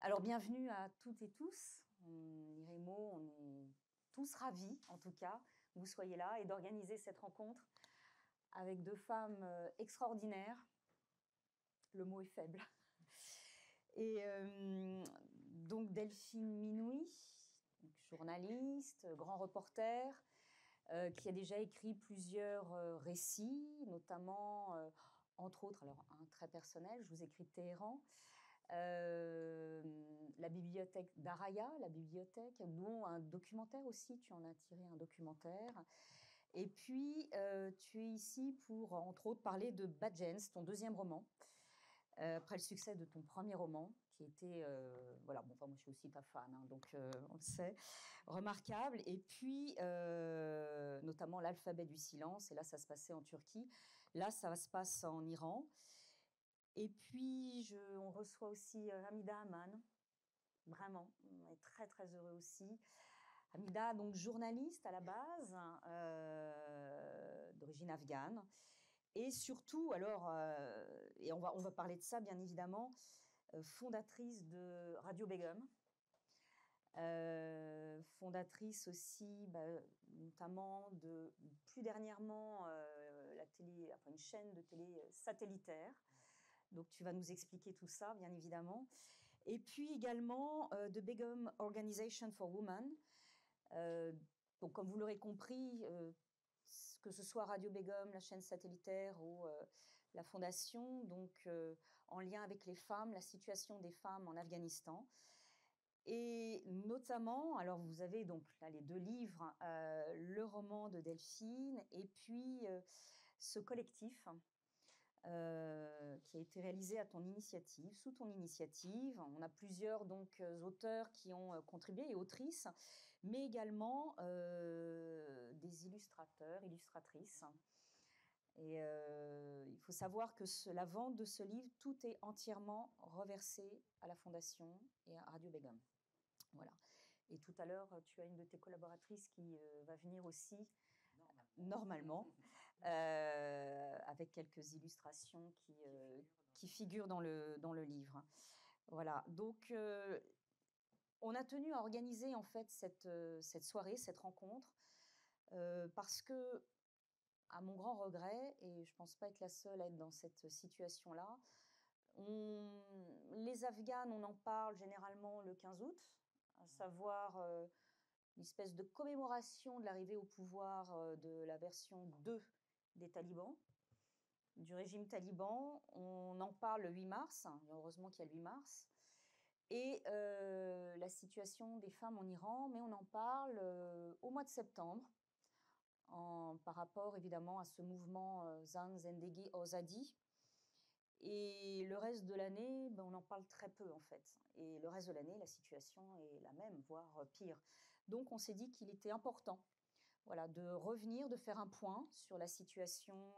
Alors, bienvenue à toutes et tous. Iremo, on est tous ravis, en tout cas, que vous soyez là et d'organiser cette rencontre avec deux femmes extraordinaires. Le mot est faible. Et donc, Delphine Minouy, journaliste, grand reporter, qui a déjà écrit plusieurs récits, notamment, entre autres, alors un très personnel, je vous écris Téhéran, la bibliothèque d'Araya, la bibliothèque, dont un documentaire aussi, tu en as tiré un documentaire. Et puis, tu es ici pour, entre autres, parler de Badgens, ton deuxième roman, après le succès de ton premier roman, qui était, voilà, bon, enfin, moi je suis aussi ta fan, hein, donc on le sait, remarquable. Et puis, notamment l'alphabet du silence, et là ça se passait en Turquie, là ça se passe en Iran. Et puis, on reçoit aussi Hamida Aman, vraiment, on est très très heureux aussi. Hamida, donc journaliste à la base, d'origine afghane, et surtout, alors, et on va parler de ça bien évidemment, fondatrice de Radio Begum, fondatrice aussi, notamment de, plus dernièrement, la télé, enfin une chaîne de télé satellitaire. Donc tu vas nous expliquer tout ça, bien évidemment. Et puis également de Begum Organization for Women. Donc comme vous l'aurez compris, que ce soit Radio Begum, la chaîne satellitaire ou la fondation, donc en lien avec les femmes, la situation des femmes en Afghanistan. Et notamment, alors vous avez donc là les deux livres, le roman de Delphine et puis ce collectif qui a été réalisé à ton initiative, sous ton initiative. On a plusieurs donc auteurs qui ont contribué et autrices, mais également des illustrateurs, illustratrices. Et il faut savoir que la vente de ce livre, tout est entièrement reversé à la Fondation et à Radio Begum. Voilà. Et tout à l'heure, tu as une de tes collaboratrices qui va venir aussi, normalement, avec quelques illustrations qui figurent dans le livre. Voilà. Donc, on a tenu à organiser en fait cette soirée, cette rencontre, parce que, à mon grand regret, et je ne pense pas être la seule à être dans cette situation-là, les Afghanes, on en parle généralement le 15 août, à savoir une espèce de commémoration de l'arrivée au pouvoir de la version 2 des talibans, du régime taliban. On en parle le 8 mars, et heureusement qu'il y a le 8 mars, et la situation des femmes en Iran, mais on en parle au mois de septembre, par rapport évidemment à ce mouvement Zan Zendegi Ozadi. Et le reste de l'année, on en parle très peu en fait. Et le reste de l'année, la situation est la même, voire pire. Donc on s'est dit qu'il était important, voilà, de revenir, de faire un point sur la situation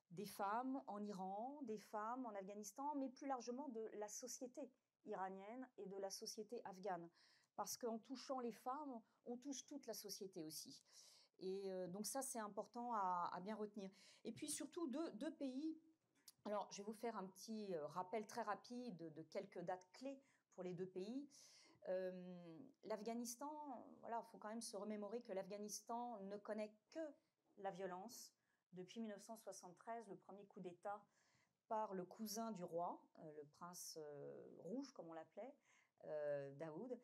des femmes en Iran, des femmes en Afghanistan, mais plus largement de la société iranienne et de la société afghane. Parce qu'en touchant les femmes, on touche toute la société aussi. Et donc ça, c'est important à bien retenir. Et puis surtout, deux pays. Alors, je vais vous faire un petit rappel très rapide de quelques dates clés pour les deux pays. L'Afghanistan, voilà, il faut quand même se remémorer que l'Afghanistan ne connaît que la violence depuis 1973, le premier coup d'État par le cousin du roi, le prince rouge, comme on l'appelait, Daoud.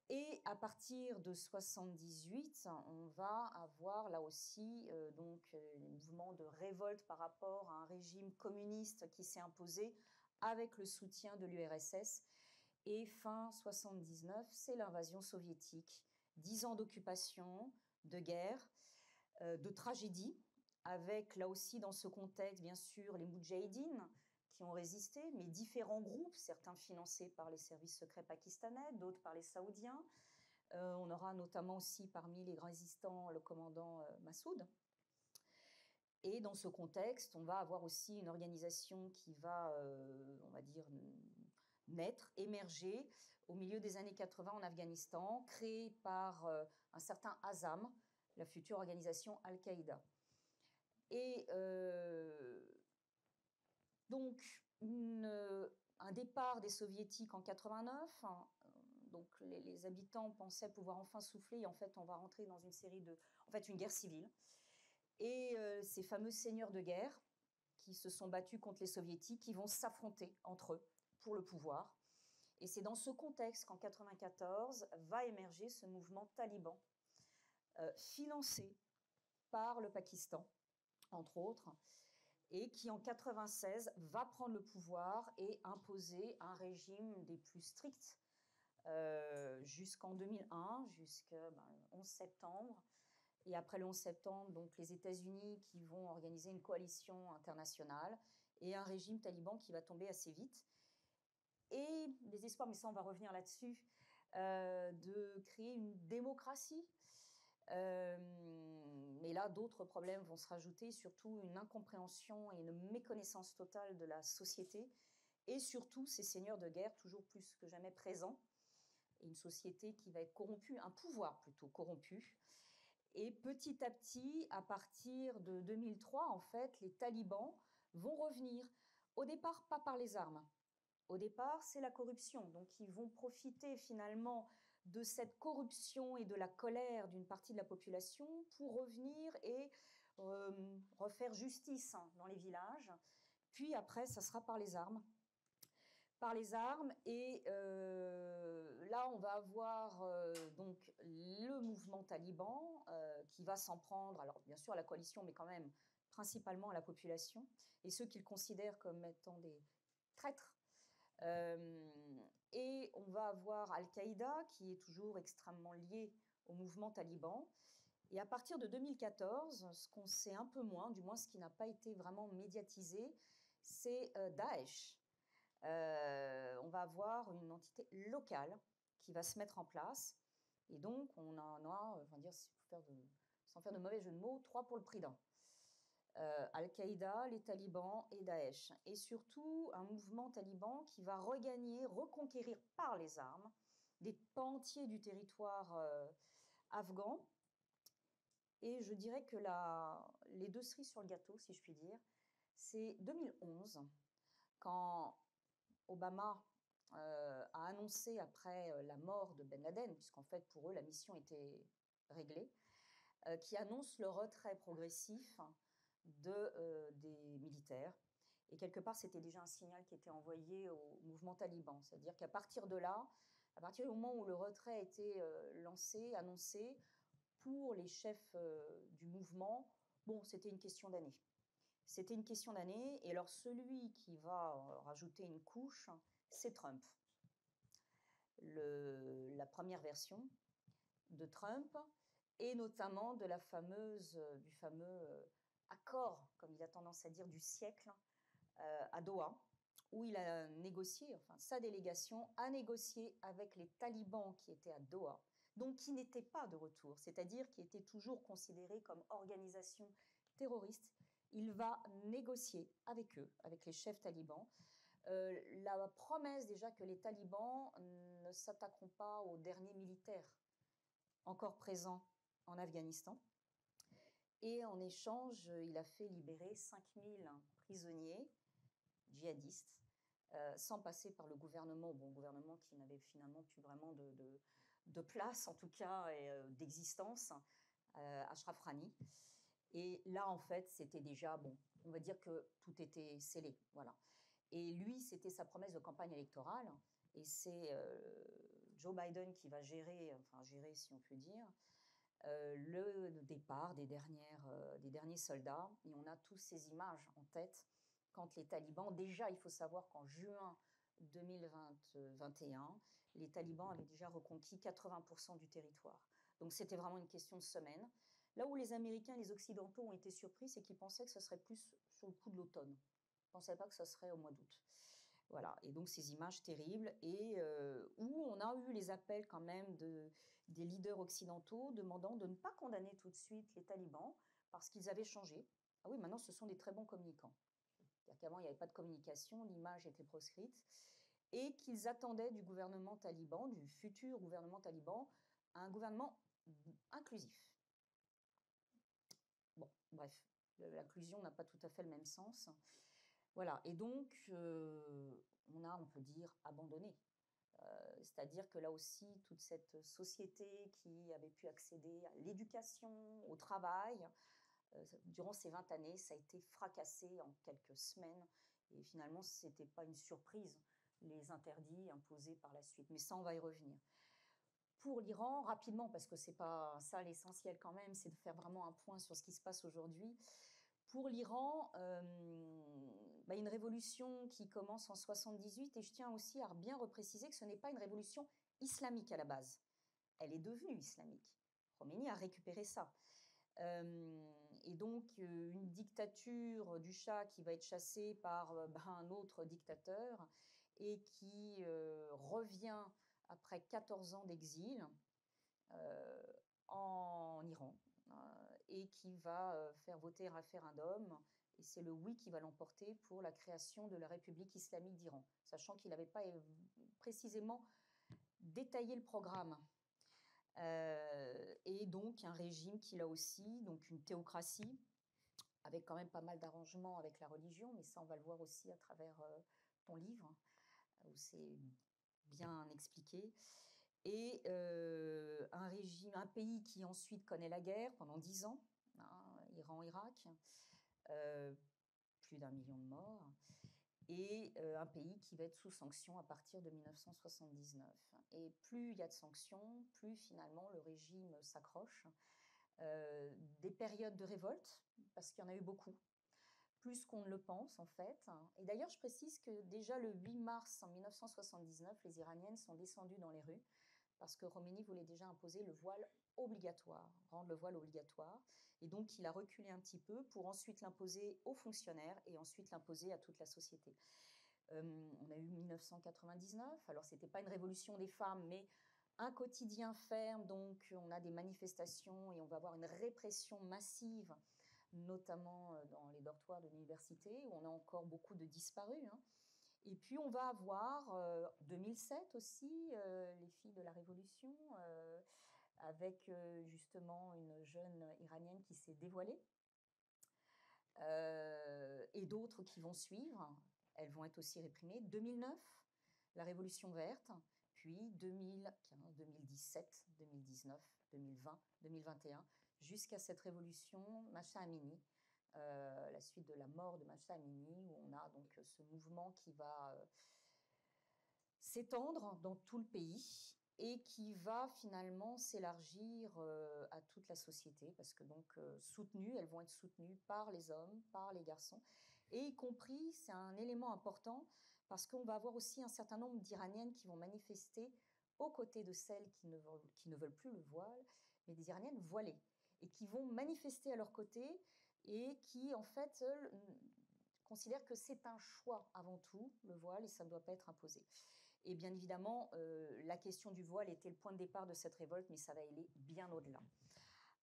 Et à partir de 78, on va avoir là aussi des mouvements de révolte par rapport à un régime communiste qui s'est imposé avec le soutien de l'URSS. Et fin 79, c'est l'invasion soviétique. 10 ans d'occupation, de guerre, de tragédie, avec là aussi dans ce contexte, bien sûr, les Moudjahidines qui ont résisté, mais différents groupes, certains financés par les services secrets pakistanais, d'autres par les Saoudiens. On aura notamment aussi parmi les résistants le commandant Massoud. Et dans ce contexte, on va avoir aussi une organisation qui va, on va dire, naître, émerger au milieu des années 80 en Afghanistan, créée par un certain Azam, la future organisation Al-Qaïda. Et donc, une un départ des soviétiques en 89. Donc les habitants pensaient pouvoir enfin souffler. Et en fait, on va rentrer dans une série de... En fait, une guerre civile. Et ces fameux seigneurs de guerre qui se sont battus contre les soviétiques, qui vont s'affronter entre eux pour le pouvoir. Et c'est dans ce contexte qu'en 1994 va émerger ce mouvement taliban, financé par le Pakistan, entre autres, et qui en 1996 va prendre le pouvoir et imposer un régime des plus stricts jusqu'en 2001, jusqu'au 11 septembre. Et après le 11 septembre, donc les États-Unis qui vont organiser une coalition internationale et un régime taliban qui va tomber assez vite. Et des espoirs, mais ça on va revenir là-dessus, de créer une démocratie. Mais là, d'autres problèmes vont se rajouter, surtout une incompréhension et une méconnaissance totale de la société, et surtout ces seigneurs de guerre toujours plus que jamais présents, et une société qui va être corrompue, un pouvoir plutôt corrompu. Et petit à petit, à partir de 2003, en fait, les talibans vont revenir. Au départ, pas par les armes. Au départ, c'est la corruption. Donc, ils vont profiter finalement de cette corruption et de la colère d'une partie de la population pour revenir et refaire justice dans les villages. Puis après, ça sera par les armes. Par les armes. Et là, on va avoir donc le mouvement taliban qui va s'en prendre, alors bien sûr à la coalition, mais quand même principalement à la population, et ceux qu'ils considèrent comme étant des traîtres. Et on va avoir Al-Qaïda qui est toujours extrêmement lié au mouvement taliban. Et à partir de 2014, ce qu'on sait un peu moins, du moins ce qui n'a pas été vraiment médiatisé, c'est Daesh. On va avoir une entité locale qui va se mettre en place. Et donc, on en a, sans faire de mauvais jeu de mots, 3 pour le prix d'un. Al-Qaïda, les talibans et Daesh. Et surtout, un mouvement taliban qui va regagner, reconquérir par les armes des pans entiers du territoire afghan. Et je dirais que les deux cerises sur le gâteau, si je puis dire, c'est 2011, quand Obama a annoncé, après la mort de Ben Laden, puisqu'en fait pour eux la mission était réglée, qui annonce le retrait progressif des militaires. Et quelque part, c'était déjà un signal qui était envoyé au mouvement taliban. C'est-à-dire qu'à partir de là, à partir du moment où le retrait a été lancé, annoncé, pour les chefs du mouvement, bon, c'était une question d'années. C'était une question d'années. Et alors, celui qui va rajouter une couche, c'est Trump. La première version de Trump, et notamment du fameux accord, comme il a tendance à dire, du siècle à Doha, où il a négocié, enfin sa délégation a négocié avec les talibans qui étaient à Doha, donc qui n'étaient pas de retour, c'est-à-dire qui étaient toujours considérés comme organisation terroriste. Il va négocier avec eux, avec les chefs talibans, la promesse déjà que les talibans ne s'attaqueront pas aux derniers militaires encore présents en Afghanistan. Et en échange, il a fait libérer 5000 prisonniers djihadistes, sans passer par le gouvernement, gouvernement qui n'avait finalement plus vraiment de place, en tout cas, et d'existence, Ashraf Ghani. Et là, en fait, c'était déjà, on va dire que tout était scellé, voilà. Et lui, c'était sa promesse de campagne électorale, et c'est Joe Biden qui va gérer si on peut dire, le départ des derniers soldats. Et on a tous ces images en tête quand les talibans, déjà il faut savoir qu'en juin 2021, les talibans avaient déjà reconquis 80% du territoire. Donc c'était vraiment une question de semaines. Là où les Américains et les Occidentaux ont été surpris, c'est qu'ils pensaient que ce serait plus sur le coup de l'automne. Ils ne pensaient pas que ce serait au mois d'août. Voilà, et donc ces images terribles, et où on a eu les appels quand même des leaders occidentaux demandant de ne pas condamner tout de suite les talibans parce qu'ils avaient changé. Ah oui, maintenant ce sont des très bons communicants. C'est-à-dire qu'avant il n'y avait pas de communication, l'image était proscrite, et qu'ils attendaient du gouvernement taliban, du futur gouvernement taliban, un gouvernement inclusif. Bon, bref, l'inclusion n'a pas tout à fait le même sens. Voilà, et donc on peut dire, abandonné. C'est-à-dire que là aussi, toute cette société qui avait pu accéder à l'éducation, au travail, durant ces 20 années, ça a été fracassé en quelques semaines. Et finalement, ce n'était pas une surprise, les interdits imposés par la suite. Mais ça, on va y revenir. Pour l'Iran, rapidement, parce que ce n'est pas ça l'essentiel quand même, c'est de faire vraiment un point sur ce qui se passe aujourd'hui. Pour l'Iran, une révolution qui commence en 78, et je tiens aussi à bien repréciser que ce n'est pas une révolution islamique à la base. Elle est devenue islamique. Khomeini a récupéré ça. Et donc, une dictature du Shah qui va être chassée par un autre dictateur et qui revient après 14 ans d'exil en Iran et qui va faire voter un référendum. Et c'est le oui qui va l'emporter pour la création de la République islamique d'Iran, sachant qu'il n'avait pas précisément détaillé le programme. Et donc un régime qui là aussi, donc une théocratie, avec quand même pas mal d'arrangements avec la religion, mais ça on va le voir aussi à travers ton livre, où c'est bien expliqué. Et un pays qui ensuite connaît la guerre pendant 10 ans, Iran-Irak, plus d'1 million de morts, et un pays qui va être sous sanctions à partir de 1979. Et plus il y a de sanctions, plus finalement le régime s'accroche. Des périodes de révolte, parce qu'il y en a eu beaucoup, plus qu'on ne le pense en fait. Et d'ailleurs, je précise que déjà le 8 mars 1979, les Iraniennes sont descendues dans les rues, parce que Khomeini voulait déjà imposer le voile obligatoire, rendre le voile obligatoire. Et donc, il a reculé un petit peu pour ensuite l'imposer aux fonctionnaires et ensuite l'imposer à toute la société. On a eu 1999, alors ce n'était pas une révolution des femmes, mais un quotidien ferme, donc on a des manifestations et on va avoir une répression massive, notamment dans les dortoirs de l'université, où on a encore beaucoup de disparus. Et puis on va avoir 2007 aussi, les filles de la Révolution, avec justement une jeune Iranienne qui s'est dévoilée, et d'autres qui vont suivre. Elles vont être aussi réprimées. 2009, la Révolution verte, puis 2015, 2017, 2019, 2020, 2021, jusqu'à cette révolution Mahsa Amini, la suite de la mort de Mahsa Amini, où on a donc ce mouvement qui va s'étendre dans tout le pays et qui va finalement s'élargir à toute la société, parce que donc elles vont être soutenues par les hommes, par les garçons, et y compris, c'est un élément important, parce qu'on va avoir aussi un certain nombre d'Iraniennes qui vont manifester aux côtés de celles qui ne veulent plus le voile, mais des Iraniennes voilées, et qui vont manifester à leur côté, et qui en fait considèrent que c'est un choix avant tout, le voile, et ça ne doit pas être imposé. Et bien évidemment, la question du voile était le point de départ de cette révolte, mais ça va aller bien au-delà.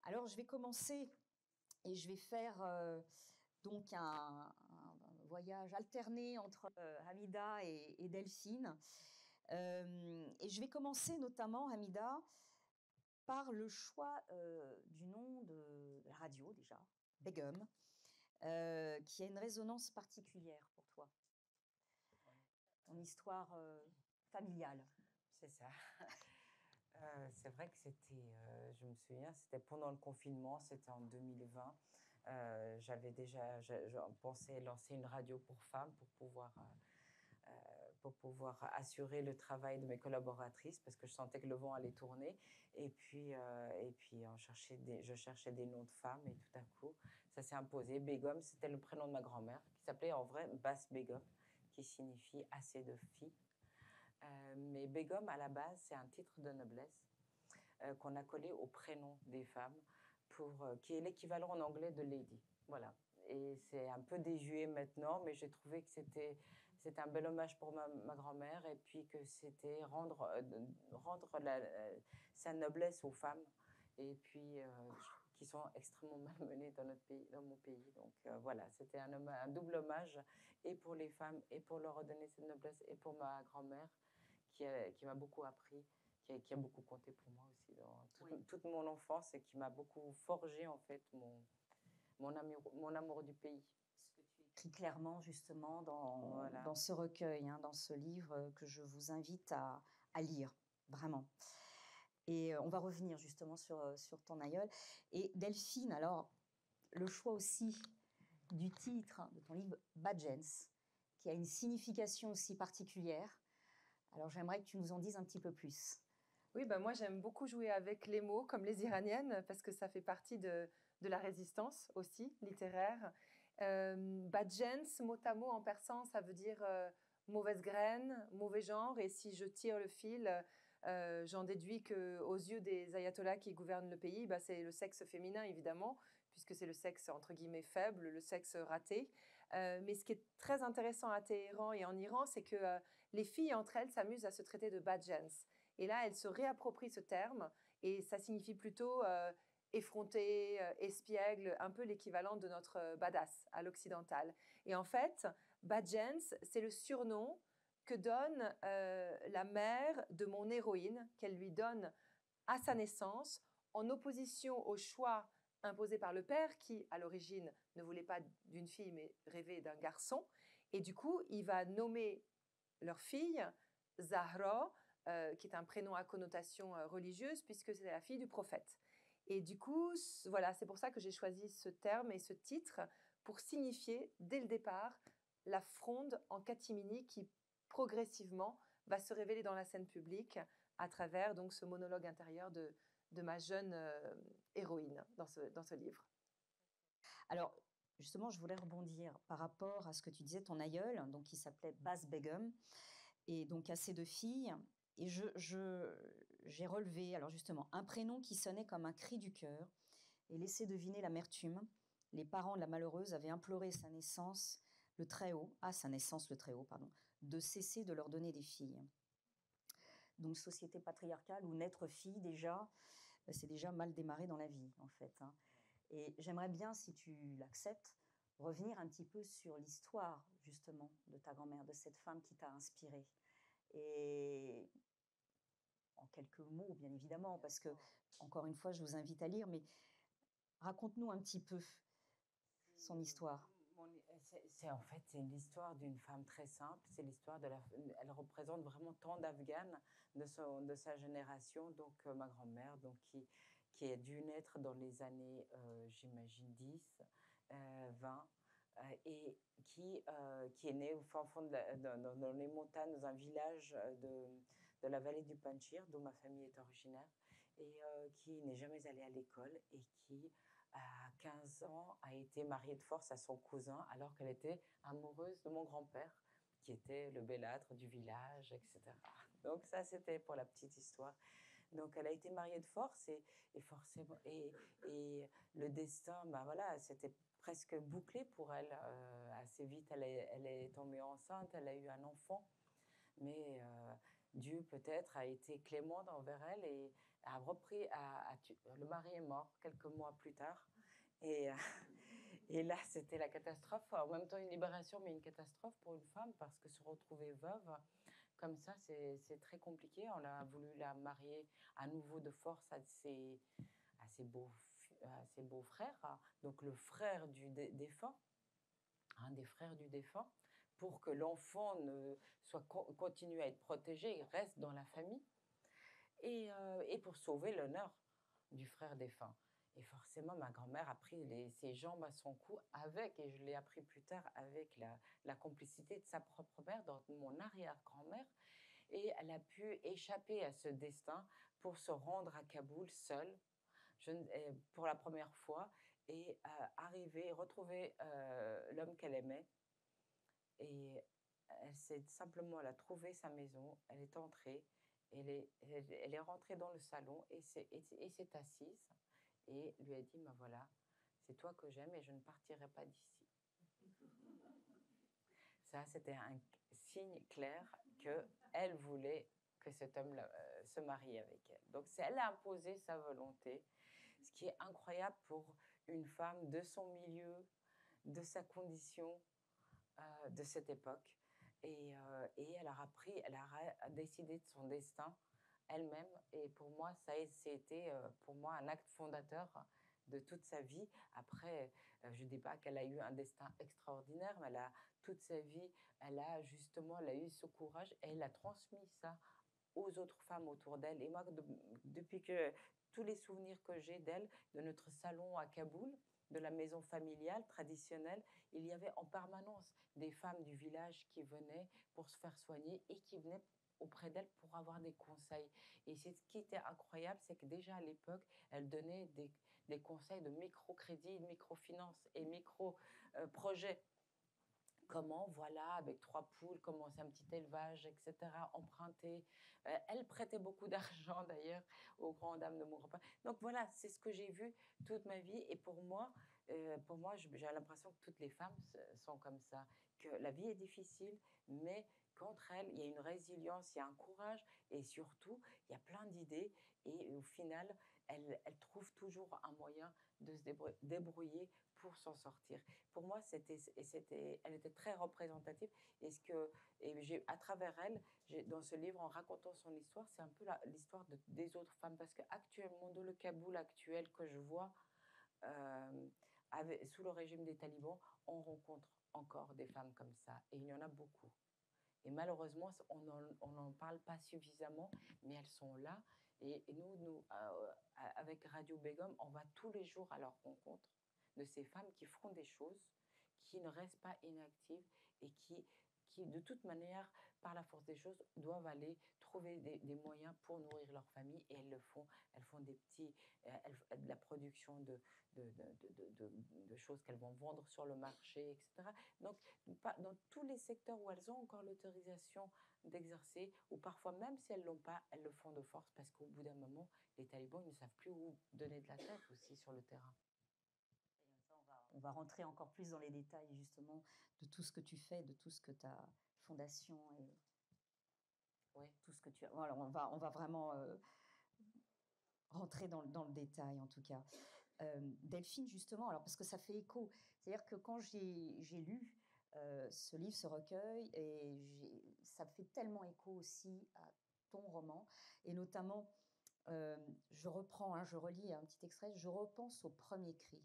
Alors, je vais commencer et je vais faire donc un voyage alterné entre Hamida et Delphine. Et je vais commencer notamment, Hamida, par le choix du nom de la radio, déjà, Begum, qui a une résonance particulière pour toi. Ton histoire familiale. C'est ça. C'est vrai que c'était, je me souviens, c'était pendant le confinement, c'était en 2020. J'avais déjà, je pensais lancer une radio pour femmes pour pouvoir assurer le travail de mes collaboratrices, parce que je sentais que le vent allait tourner. Et puis je cherchais des noms de femmes, et tout à coup, ça s'est imposé. Begum, c'était le prénom de ma grand-mère, qui s'appelait en vrai Bas Begum, qui signifie assez de filles. Mais Begum, à la base, c'est un titre de noblesse qu'on a collé au prénom des femmes, qui est l'équivalent en anglais de lady. Voilà. Et c'est un peu désuet maintenant, mais j'ai trouvé que c'était un bel hommage pour ma grand-mère, et puis que c'était rendre sa noblesse aux femmes, et puis qui sont extrêmement malmenées dans mon pays. Donc voilà, c'était un double hommage, et pour les femmes, et pour leur redonner cette noblesse, et pour ma grand-mère, qui m'a beaucoup appris, qui a beaucoup compté pour moi aussi dans toute mon enfance, et qui m'a beaucoup forgé en fait mon amour du pays. écrit clairement justement Voilà. dans ce recueil, hein, dans ce livre que je vous invite à lire, vraiment. Et on va revenir justement sur ton aïeul. Et Delphine, alors, le choix aussi du titre de ton livre, Badjens, qui a une signification aussi particulière. Alors, j'aimerais que tu nous en dises un petit peu plus. Oui, ben moi j'aime beaucoup jouer avec les mots comme les Iraniennes parce que ça fait partie de la résistance aussi littéraire. Badjens, mot à mot en persan, ça veut dire mauvaise graine, mauvais genre. Et si je tire le fil, j'en déduis que aux yeux des ayatollahs qui gouvernent le pays, bah, c'est le sexe féminin évidemment, puisque c'est le sexe entre guillemets faible, le sexe raté. Mais ce qui est très intéressant à Téhéran et en Iran, c'est que les filles entre elles s'amusent à se traiter de badjens. Et là, elle se réapproprie ce terme et ça signifie plutôt effronté, espiègle, un peu l'équivalent de notre badass à l'occidental. Et en fait, badjens, c'est le surnom que donne la mère de mon héroïne, qu'elle lui donne à sa naissance, en opposition au choix imposé par le père qui, à l'origine, ne voulait pas d'une fille mais rêvait d'un garçon. Et du coup, il va nommer leur fille Zahra, qui est un prénom à connotation religieuse, puisque c'est la fille du prophète. Et du coup, voilà, c'est pour ça que j'ai choisi ce terme et ce titre pour signifier, dès le départ, la fronde en catimini qui, progressivement, va se révéler dans la scène publique à travers donc ce monologue intérieur de ma jeune héroïne dans ce livre. Alors, justement, je voulais rebondir par rapport à ce que tu disais, ton aïeul, donc qui s'appelait Baz Begum, et donc à ses deux filles. Et j'ai relevé, alors justement, un prénom qui sonnait comme un cri du cœur et laissait deviner l'amertume. Les parents de la malheureuse avaient imploré sa naissance le Très-Haut, pardon, de cesser de leur donner des filles. Donc, société patriarcale où naître fille, déjà, c'est déjà mal démarré dans la vie, en fait. Hein. Et j'aimerais bien, si tu l'acceptes, revenir un petit peu sur l'histoire, justement, de ta grand-mère, de cette femme qui t'a inspirée. Et en quelques mots, bien évidemment, parce que, encore une fois, je vous invite à lire, mais raconte-nous un petit peu son histoire. C'est l'histoire d'une femme très simple. C'est l'histoire elle représente vraiment tant d'Afghanes de sa génération. Donc ma grand-mère, donc qui a dû naître dans les années, j'imagine 10, 20, et qui est née au fin fond dans les montagnes, dans un village de la vallée du Panchir, dont ma famille est originaire, et qui n'est jamais allée à l'école et qui à 15 ans, a été mariée de force à son cousin alors qu'elle était amoureuse de mon grand-père, qui était le bellâtre du village, etc. Donc ça, c'était pour la petite histoire. Donc elle a été mariée de force et forcément et le destin, ben voilà, c'était presque bouclé pour elle. Assez vite, elle est tombée enceinte, elle a eu un enfant, mais Dieu peut-être a été clément envers elle et a repris, le mari est mort quelques mois plus tard. Et, et là, c'était la catastrophe. En même temps, une libération, mais une catastrophe pour une femme parce que se retrouver veuve, comme ça, c'est très compliqué. On a voulu la marier à nouveau de force à ses beaux frères, donc le frère du défunt, un des frères du défunt, pour que l'enfant continue à être protégé et reste dans la famille, et pour sauver l'honneur du frère défunt. Et forcément, ma grand-mère a pris ses jambes à son cou et je l'ai appris plus tard, avec la complicité de sa propre mère, donc mon arrière-grand-mère, et elle a pu échapper à ce destin pour se rendre à Kaboul seule, pour la première fois, et retrouver l'homme qu'elle aimait. Et elle a trouvé sa maison, elle est entrée, elle est rentrée dans le salon et s'est assise et lui a dit, ben voilà, c'est toi que j'aime et je ne partirai pas d'ici. Ça, c'était un signe clair qu'elle voulait que cet homme se marie avec elle. Donc, elle a imposé sa volonté, ce qui est incroyable pour une femme de son milieu, de sa condition, de cette époque. Et elle a décidé de son destin elle-même. Et pour moi, c'était pour moi un acte fondateur de toute sa vie. Après, je ne dis pas qu'elle a eu un destin extraordinaire, mais toute sa vie, elle a eu ce courage et elle a transmis ça aux autres femmes autour d'elle. Et moi, depuis que tous les souvenirs que j'ai d'elle, de notre salon à Kaboul, de la maison familiale traditionnelle, il y avait en permanence des femmes du village qui venaient pour se faire soigner et qui venaient auprès d'elle pour avoir des conseils. Et ce qui était incroyable, c'est que déjà à l'époque, elle donnait des conseils de microcrédit, de microfinance et micro-projets. Comment, voilà, avec 3 poules, commencer un petit élevage, etc., emprunter. Elle prêtait beaucoup d'argent, d'ailleurs, aux grandes dames de mon grand-père. Donc voilà, c'est ce que j'ai vu toute ma vie. Et pour moi, j'ai l'impression que toutes les femmes sont comme ça, que la vie est difficile, mais qu'entre elles, il y a une résilience, il y a un courage, et surtout, il y a plein d'idées. Et au final, elles trouvent toujours un moyen de se débrouiller pour s'en sortir. Pour moi, elle était très représentative. À travers elle, dans ce livre, en racontant son histoire, c'est un peu l'histoire des autres femmes. Parce qu'actuellement, dans le Kaboul actuel que je vois, sous le régime des talibans, on rencontre encore des femmes comme ça. Et il y en a beaucoup. Et malheureusement, on n'en parle pas suffisamment, mais elles sont là. Et nous, avec Radio Begum, on va tous les jours à leur rencontre de ces femmes qui font des choses, qui ne restent pas inactives et qui de toute manière, par la force des choses, doivent aller trouver des moyens pour nourrir leur famille. Et elles le font. Elles font de la production de choses qu'elles vont vendre sur le marché, etc. Donc, dans tous les secteurs où elles ont encore l'autorisation d'exercer, ou parfois même si elles ne l'ont pas, elles le font de force parce qu'au bout d'un moment, les talibans ne savent plus où donner de la tête aussi sur le terrain. On va rentrer encore plus dans les détails justement de tout ce que tu fais, de tout ce que ta fondation et tout ce que tu as. Voilà, on va vraiment rentrer dans le détail en tout cas. Delphine, justement, alors parce que ça fait écho, c'est-à-dire que quand j'ai lu ce livre, ce recueil, et ça fait tellement écho aussi à ton roman, et notamment, je reprends, je relis un petit extrait, je repense au premier cri.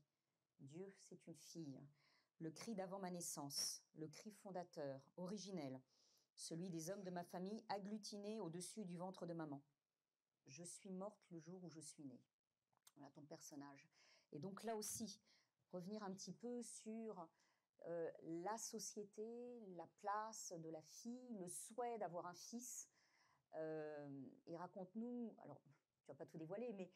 Dieu, c'est une fille. Le cri d'avant ma naissance, le cri fondateur, originel, celui des hommes de ma famille agglutinés au-dessus du ventre de maman. Je suis morte le jour où je suis née. Voilà ton personnage. Et donc là aussi, revenir un petit peu sur la société, la place de la fille, le souhait d'avoir un fils. Et raconte-nous, alors tu vas pas tout dévoiler, mais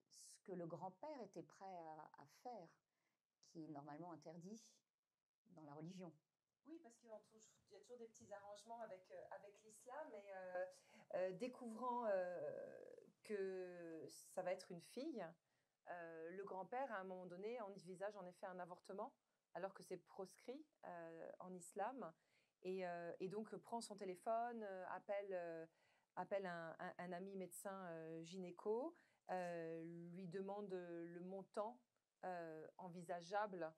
ce que le grand-père était prêt à faire, qui est normalement interdit dans la religion. Oui, parce qu'il y a toujours des petits arrangements avec l'islam, mais découvrant que ça va être une fille, le grand-père, à un moment donné, envisage en effet un avortement, alors que c'est proscrit en islam, et donc prend son téléphone, appelle un ami médecin gynéco, lui demande le montant envisageable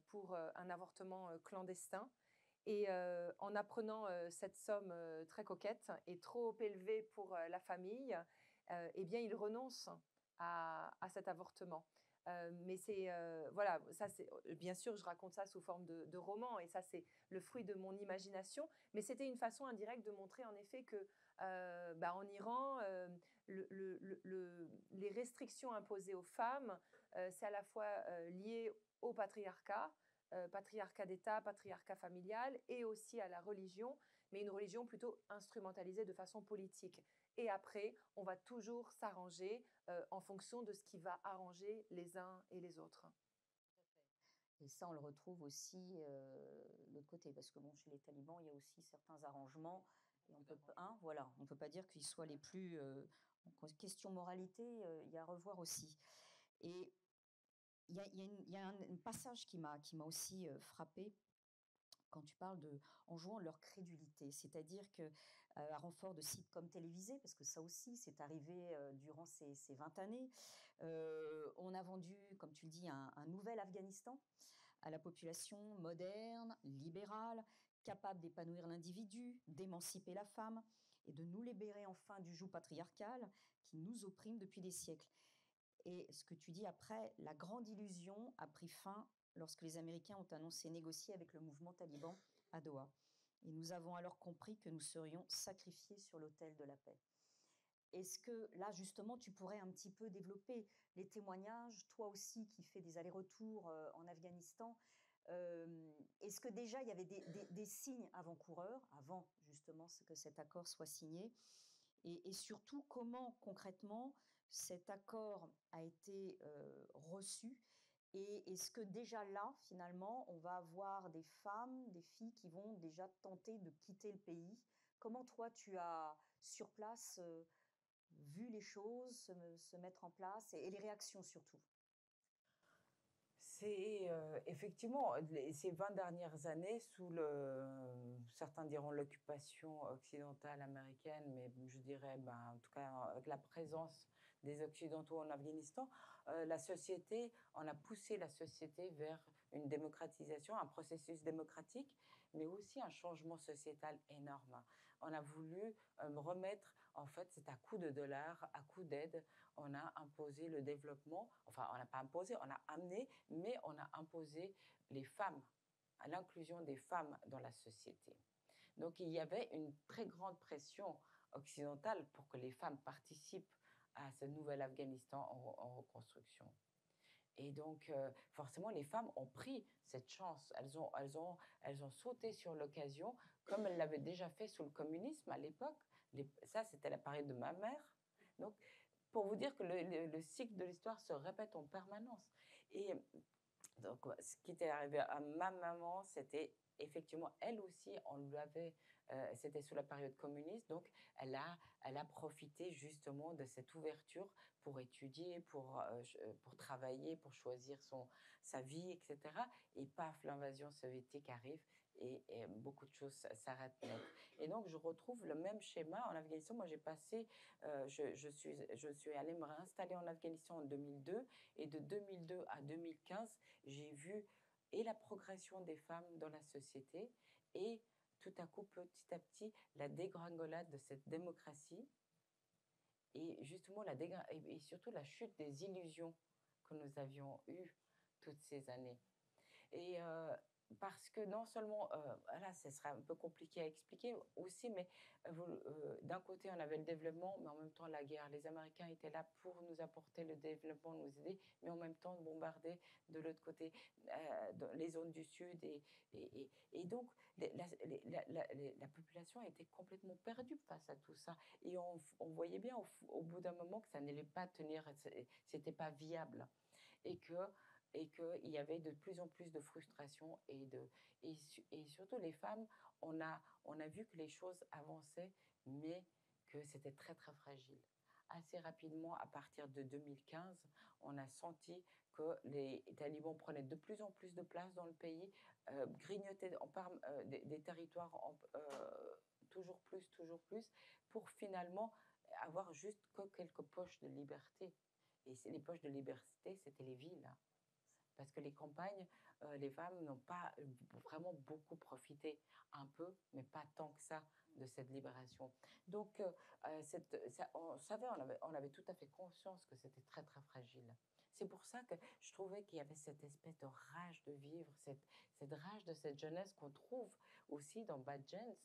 pour un avortement clandestin. Et en apprenant cette somme très coquette et trop élevée pour la famille, eh bien, il renonce à cet avortement. Mais voilà, ça c'est bien sûr, je raconte ça sous forme de roman, et ça c'est le fruit de mon imagination. Mais c'était une façon indirecte de montrer en effet que en Iran, les restrictions imposées aux femmes, c'est à la fois lié au patriarcat d'État, patriarcat familial, et aussi à la religion, mais une religion plutôt instrumentalisée de façon politique. Et après, on va toujours s'arranger en fonction de ce qui va arranger les uns et les autres. Et ça, on le retrouve aussi de l'autre côté, parce que bon, chez les talibans, il y a aussi certains arrangements. Et on ne peut pas dire qu'ils soient les plus... question moralité, il y a à revoir aussi. Et il y a un passage qui m'a aussi frappée quand tu parles en jouant leur crédulité, c'est-à-dire que à renfort de sitcoms télévisés, parce que ça aussi c'est arrivé durant ces 20 années, on a vendu, comme tu le dis, un nouvel Afghanistan à la population moderne, libérale, capable d'épanouir l'individu, d'émanciper la femme et de nous libérer enfin du joug patriarcal qui nous opprime depuis des siècles. Et ce que tu dis après, la grande illusion a pris fin lorsque les Américains ont annoncé négocier avec le mouvement taliban à Doha. Et nous avons alors compris que nous serions sacrifiés sur l'autel de la paix. Est-ce que là, justement, tu pourrais un petit peu développer les témoignages, toi aussi qui fais des allers-retours en Afghanistan, est-ce que déjà il y avait des signes avant-coureurs, avant justement que cet accord soit signé, et surtout comment concrètement cet accord a été reçu, et est-ce que déjà là, finalement, on va avoir des femmes, des filles qui vont déjà tenter de quitter le pays? Comment toi, tu as, sur place, vu les choses se mettre en place, et les réactions surtout? C'est effectivement ces 20 dernières années sous certains diront l'occupation occidentale américaine, mais je dirais, ben, en tout cas avec la présence des Occidentaux en Afghanistan, la société, on a poussé la société vers une démocratisation, un processus démocratique, mais aussi un changement sociétal énorme. On a voulu remettre, en fait, c'est à coup de dollars, à coup d'aide, on a imposé le développement, enfin on n'a pas imposé, on a amené, mais on a imposé les femmes, à l'inclusion des femmes dans la société. Donc il y avait une très grande pression occidentale pour que les femmes participent à ce nouvel Afghanistan en reconstruction. Et donc, forcément, les femmes ont pris cette chance. Elles ont sauté sur l'occasion, comme elles l'avaient déjà fait sous le communisme à l'époque. Ça, c'était la période de ma mère. Donc, pour vous dire que le cycle de l'histoire se répète en permanence. Et donc, ce qui était arrivé à ma maman, c'était effectivement, elle aussi, c'était sous la période communiste, donc elle a profité justement de cette ouverture pour étudier, pour travailler, pour choisir sa vie, etc. Et paf, l'invasion soviétique arrive et beaucoup de choses s'arrêtent net. Et donc, je retrouve le même schéma en Afghanistan. Moi, je suis allée me réinstaller en Afghanistan en 2002, et de 2002 à 2015, j'ai vu et la progression des femmes dans la société et tout à coup, petit à petit, la dégringolade de cette démocratie et justement et surtout la chute des illusions que nous avions eues toutes ces années. Et parce que non seulement, là, ce serait un peu compliqué à expliquer aussi, mais d'un côté, on avait le développement, mais en même temps, la guerre. Les Américains étaient là pour nous apporter le développement, nous aider, mais en même temps, bombarder de l'autre côté les zones du Sud. Et donc, la population était complètement perdue face à tout ça. Et on voyait bien au bout d'un moment que ça n'allait pas tenir, c'était pas viable. Et qu'il y avait de plus en plus de frustration et surtout les femmes, on a vu que les choses avançaient, mais que c'était très très fragile. Assez rapidement, à partir de 2015, on a senti que les talibans prenaient de plus en plus de place dans le pays, grignotaient des territoires toujours plus, pour finalement avoir juste que quelques poches de liberté. Et les poches de liberté, c'était les villes. Parce que les campagnes, les femmes n'ont pas vraiment beaucoup profité. Un peu, mais pas tant que ça, de cette libération. Donc, on avait tout à fait conscience que c'était très, très fragile. C'est pour ça que je trouvais qu'il y avait cette espèce de rage de vivre, cette rage de cette jeunesse qu'on trouve aussi dans Bad Gens,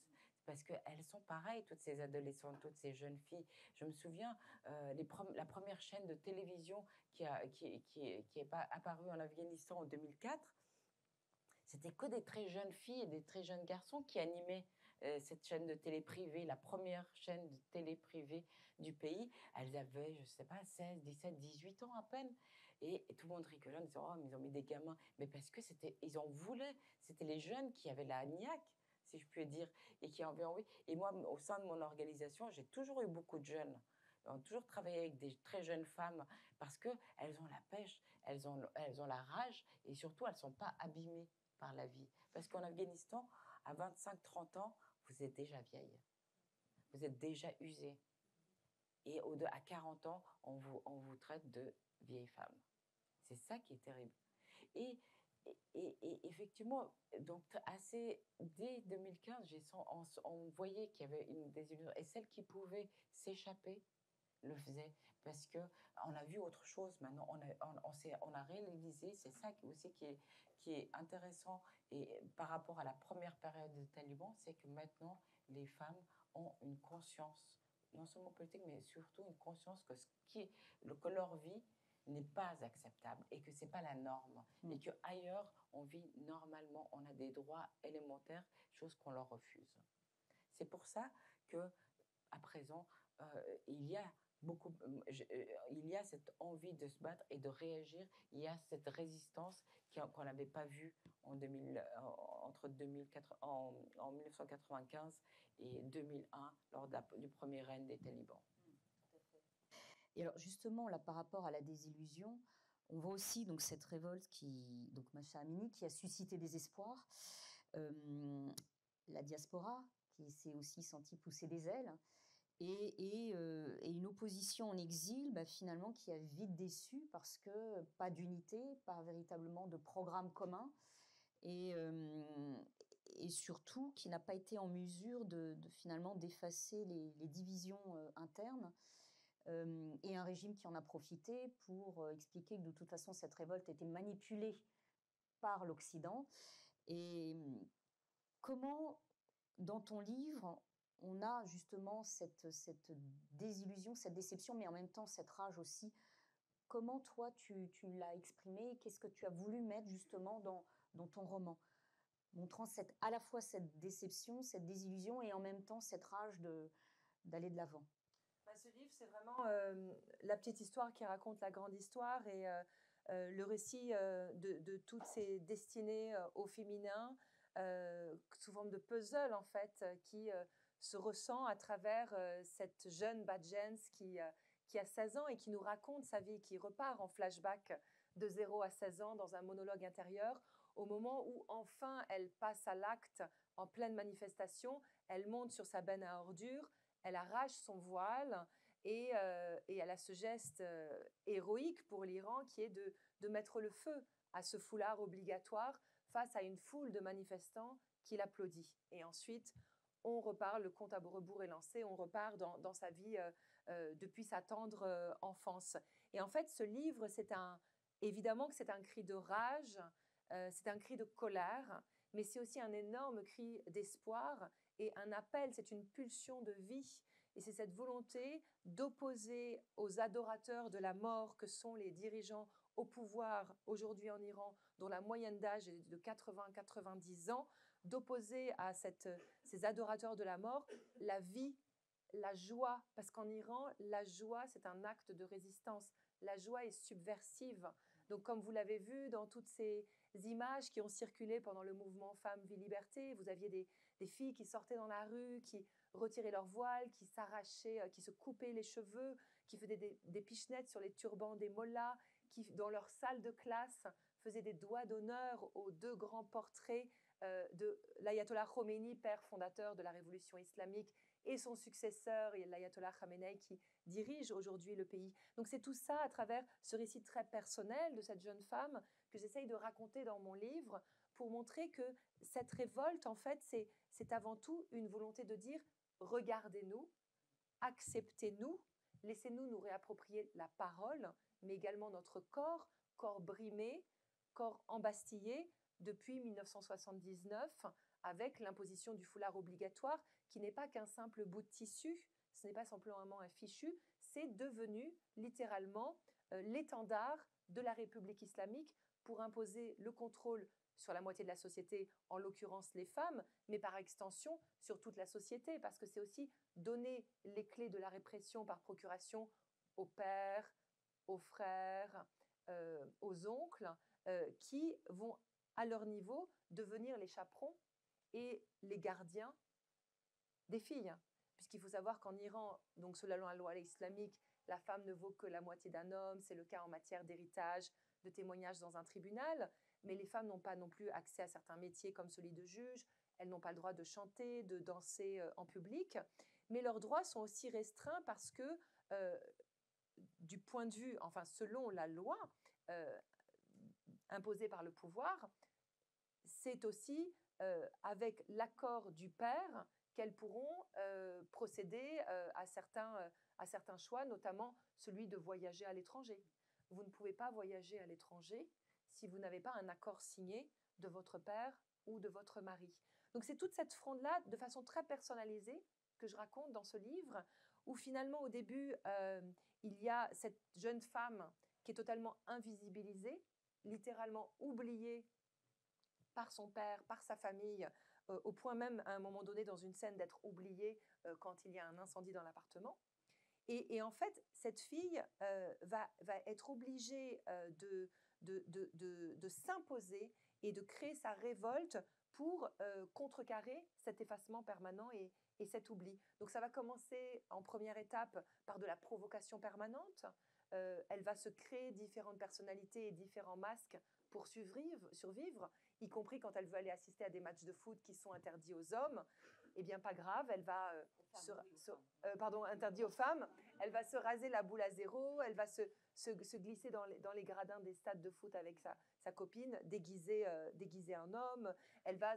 parce qu'elles sont pareilles, toutes ces adolescentes, toutes ces jeunes filles. Je me souviens, la première chaîne de télévision qui est apparue en Afghanistan en 2004, c'était que des très jeunes filles et des très jeunes garçons qui animaient cette chaîne de télé privée, la première chaîne de télé privée du pays. Elles avaient, je ne sais pas, 16, 17, 18 ans à peine. Et tout le monde rigolait en disant, oh, mais ils ont mis des gamins. Mais parce que ils en voulaient. C'était les jeunes qui avaient la niaque, si je puis dire, et qui avaient envie. Et moi, au sein de mon organisation, j'ai toujours eu beaucoup de jeunes. On a toujours travaillé avec des très jeunes femmes parce qu'elles ont la pêche, elles ont la rage et surtout, elles ne sont pas abîmées par la vie. Parce qu'en Afghanistan, à 25-30 ans, vous êtes déjà vieille. Vous êtes déjà usée. Et à 40 ans, on vous traite de vieille femme. C'est ça qui est terrible. Et effectivement, donc dès 2015, on voyait qu'il y avait une désillusion. Et celles qui pouvaient s'échapper le faisaient parce qu'on a vu autre chose maintenant. On a réalisé, c'est ça aussi qui est intéressant et par rapport à la première période des talibans, c'est que maintenant, les femmes ont une conscience, non seulement politique, mais surtout une conscience que leur vie n'est pas acceptable et que c'est pas la norme et que ailleurs on vit normalement, on a des droits élémentaires, chose qu'on leur refuse. C'est pour ça que à présent il y a il y a cette envie de se battre et de réagir. Il y a cette résistance qu'on n'avait pas vue entre 2004, en 1995 et 2001 lors du premier règne des talibans. Et alors justement, là, par rapport à la désillusion, on voit aussi donc cette révolte donc Mahsa Amini, qui a suscité des espoirs, la diaspora qui s'est aussi sentie pousser des ailes, et une opposition en exil, finalement, qui a vite déçu parce que pas d'unité, pas véritablement de programme commun, et surtout qui n'a pas été en mesure finalement d'effacer les divisions internes. Et un régime qui en a profité pour expliquer que de toute façon cette révolte était manipulée par l'Occident. Et comment, dans ton livre, on a justement cette désillusion, cette déception, mais en même temps cette rage aussi. Comment toi tu l'as exprimé? Qu'est-ce que tu as voulu mettre justement dans ton roman, montrant à la fois cette déception, cette désillusion et en même temps cette rage d'aller de l'avant? Ce livre, c'est vraiment la petite histoire qui raconte la grande histoire et le récit de toutes ces destinées au féminin, sous forme de puzzle en fait, qui se ressent à travers cette jeune Badjens qui a 16 ans et qui nous raconte sa vie, qui repart en flashback de 0 à 16 ans dans un monologue intérieur, au moment où enfin elle passe à l'acte en pleine manifestation, elle monte sur sa benne à ordures, elle arrache son voile et elle a ce geste héroïque pour l'Iran qui est de mettre le feu à ce foulard obligatoire face à une foule de manifestants qui l'applaudit. Et ensuite, on repart, le compte à rebours est lancé, on repart dans sa vie depuis sa tendre enfance. Et en fait, ce livre, évidemment que c'est un cri de rage, c'est un cri de colère, mais c'est aussi un énorme cri d'espoir et un appel, c'est une pulsion de vie. Et c'est cette volonté d'opposer aux adorateurs de la mort que sont les dirigeants au pouvoir aujourd'hui en Iran, dont la moyenne d'âge est de 80-90 ans, d'opposer à ces adorateurs de la mort la vie, la joie, parce qu'en Iran, la joie, c'est un acte de résistance. La joie est subversive. Donc, comme vous l'avez vu dans toutes ces images qui ont circulé pendant le mouvement Femmes, Vie, Liberté, vous aviez des filles qui sortaient dans la rue, qui retiraient leur voile, qui s'arrachaient, qui se coupaient les cheveux, qui faisaient des pichenettes sur les turbans des mollahs, qui, dans leur salle de classe, faisaient des doigts d'honneur aux deux grands portraits de l'ayatollah Khomeini, père fondateur de la révolution islamique, et son successeur, l'ayatollah Khamenei, qui dirige aujourd'hui le pays. Donc c'est tout ça à travers ce récit très personnel de cette jeune femme que j'essaye de raconter dans mon livre pour montrer que cette révolte, en fait, c'est avant tout une volonté de dire « regardez-nous, acceptez-nous, laissez-nous nous réapproprier la parole, mais également notre corps brimé, corps embastillé depuis 1979 avec l'imposition du foulard obligatoire qui n'est pas qu'un simple bout de tissu, ce n'est pas simplement un fichu, c'est devenu littéralement l'étendard de la République islamique pour imposer le contrôle sur la moitié de la société, en l'occurrence les femmes, mais par extension sur toute la société, parce que c'est aussi donner les clés de la répression par procuration aux pères, aux frères, aux oncles, qui vont à leur niveau devenir les chaperons et les gardiens des filles. Puisqu'il faut savoir qu'en Iran, donc selon la loi islamique, la femme ne vaut que la moitié d'un homme, c'est le cas en matière d'héritage, de témoignage dans un tribunal, mais les femmes n'ont pas non plus accès à certains métiers comme celui de juge, elles n'ont pas le droit de chanter, de danser en public, mais leurs droits sont aussi restreints parce que, du point de vue, enfin selon la loi imposée par le pouvoir, c'est aussi avec l'accord du père qu'elles pourront procéder à certains choix, notamment celui de voyager à l'étranger. Vous ne pouvez pas voyager à l'étranger si vous n'avez pas un accord signé de votre père ou de votre mari. Donc c'est toute cette fronde-là, de façon très personnalisée, que je raconte dans ce livre, où finalement au début, il y a cette jeune femme qui est totalement invisibilisée, littéralement oubliée par son père, par sa famille, au point même à un moment donné dans une scène d'être oubliée quand il y a un incendie dans l'appartement. Et en fait, cette fille va être obligée de s'imposer et de créer sa révolte pour contrecarrer cet effacement permanent et cet oubli. Donc ça va commencer en première étape par de la provocation permanente. Elle va se créer différentes personnalités et différents masques pour survivre, y compris quand elle veut aller assister à des matchs de foot qui sont interdits aux hommes. Eh bien, pas grave, elle va interdit aux femmes. Elle va se raser la boule à zéro, elle va se glisser dans les gradins des stades de foot avec sa copine, déguiser un homme. Elle va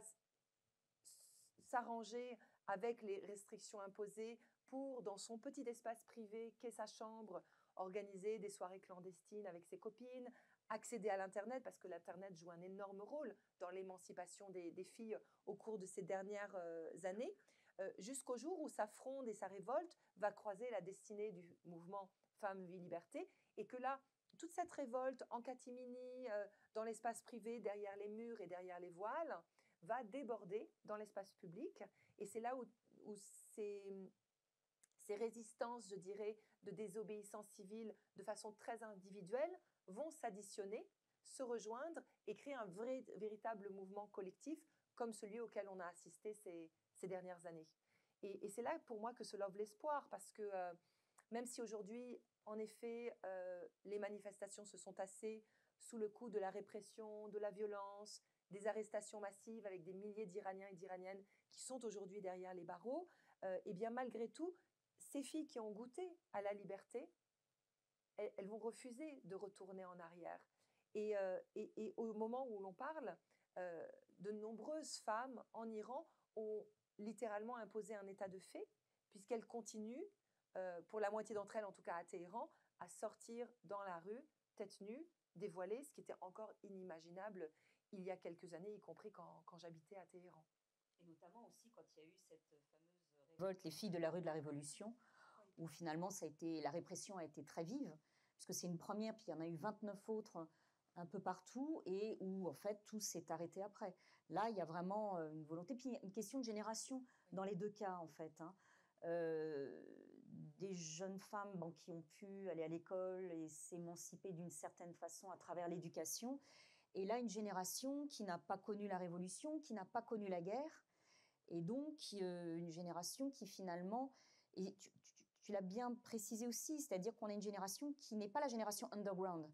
s'arranger avec les restrictions imposées pour, dans son petit espace privé qu'est sa chambre, organiser des soirées clandestines avec ses copines, accéder à l'Internet, parce que l'Internet joue un énorme rôle dans l'émancipation des filles au cours de ces dernières années, jusqu'au jour où sa fronde et sa révolte va croiser la destinée du mouvement Femmes, Vie, Liberté, et que là, toute cette révolte en catimini, dans l'espace privé, derrière les murs et derrière les voiles, va déborder dans l'espace public, et c'est là où ces résistances, je dirais, de désobéissance civile de façon très individuelle vont s'additionner, se rejoindre et créer un véritable mouvement collectif comme celui auquel on a assisté ces dernières années. Et c'est là pour moi que se love l'espoir, parce que même si aujourd'hui, en effet, les manifestations se sont tassées sous le coup de la répression, de la violence, des arrestations massives avec des milliers d'Iraniens et d'Iraniennes qui sont aujourd'hui derrière les barreaux, et bien malgré tout, ces filles qui ont goûté à la liberté, elles vont refuser de retourner en arrière. Et au moment où l'on parle, de nombreuses femmes en Iran ont littéralement imposé un état de fait, puisqu'elles continuent, pour la moitié d'entre elles, en tout cas à Téhéran, à sortir dans la rue, tête nue, dévoilée, ce qui était encore inimaginable il y a quelques années, y compris quand j'habitais à Téhéran. Et notamment aussi quand il y a eu cette fameuse révolte, les filles de la rue de la Révolution, où finalement la répression a été très vive, puisque c'est une première, puis il y en a eu 29 autres un peu partout, et où en fait tout s'est arrêté après. Là, il y a vraiment une volonté, puis une question de génération dans les deux cas en fait. Des jeunes femmes qui ont pu aller à l'école et s'émanciper d'une certaine façon à travers l'éducation, et là une génération qui n'a pas connu la Révolution, qui n'a pas connu la guerre, et donc une génération qui finalement, et tu l'as bien précisé aussi, c'est-à-dire qu'on a une génération qui n'est pas la génération underground,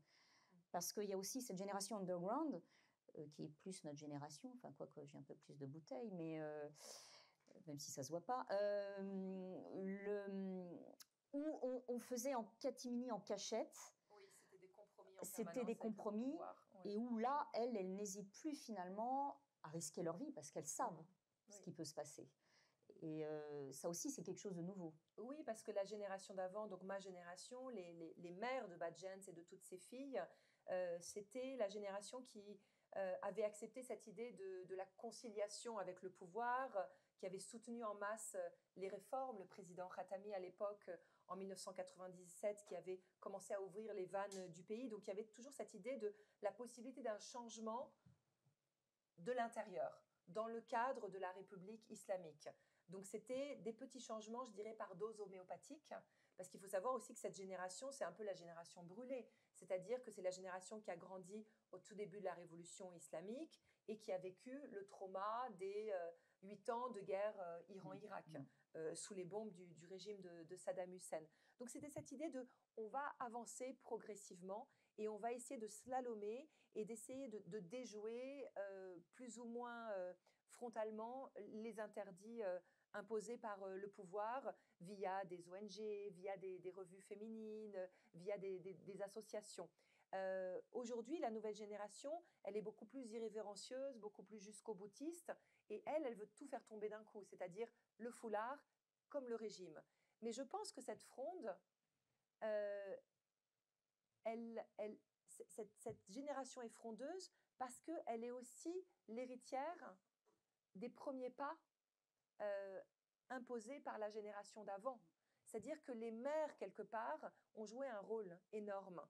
parce qu'il y a aussi cette génération underground, qui est plus notre génération, enfin quoique j'ai un peu plus de bouteilles, mais même si ça ne se voit pas, où on faisait en catimini, en cachette. Oui, c'était des compromis. C'était des compromis, oui. Et où là, elles n'hésitent plus finalement à risquer leur vie, parce qu'elles savent ce qui peut se passer. Et ça aussi, c'est quelque chose de nouveau. Oui, parce que la génération d'avant, donc ma génération, les mères de Badjens et de toutes ces filles, c'était la génération qui avait accepté cette idée de la conciliation avec le pouvoir, qui avait soutenu en masse les réformes. Le président Khatami, à l'époque, en 1997, qui avait commencé à ouvrir les vannes du pays. Donc, il y avait toujours cette idée de la possibilité d'un changement de l'intérieur, dans le cadre de la République islamique. Donc, c'était des petits changements, je dirais, par dose homéopathique, parce qu'il faut savoir aussi que cette génération, c'est un peu la génération brûlée, c'est-à-dire que c'est la génération qui a grandi au tout début de la révolution islamique et qui a vécu le trauma des 8 ans de guerre Iran-Irak, sous les bombes du régime de Saddam Hussein. Donc, c'était cette idée de on va avancer progressivement et on va essayer de slalomer et d'essayer de déjouer plus ou moins frontalement les interdits imposés par le pouvoir via des ONG, via des revues féminines, via des associations. Aujourd'hui, la nouvelle génération, elle est beaucoup plus irrévérencieuse, beaucoup plus jusqu'au-boutiste, et elle veut tout faire tomber d'un coup, c'est-à-dire le foulard comme le régime. Mais je pense que cette fronde, euh, cette génération est frondeuse parce qu'elle est aussi l'héritière des premiers pas euh, imposés par la génération d'avant. C'est-à-dire que les mères, quelque part, ont joué un rôle énorme.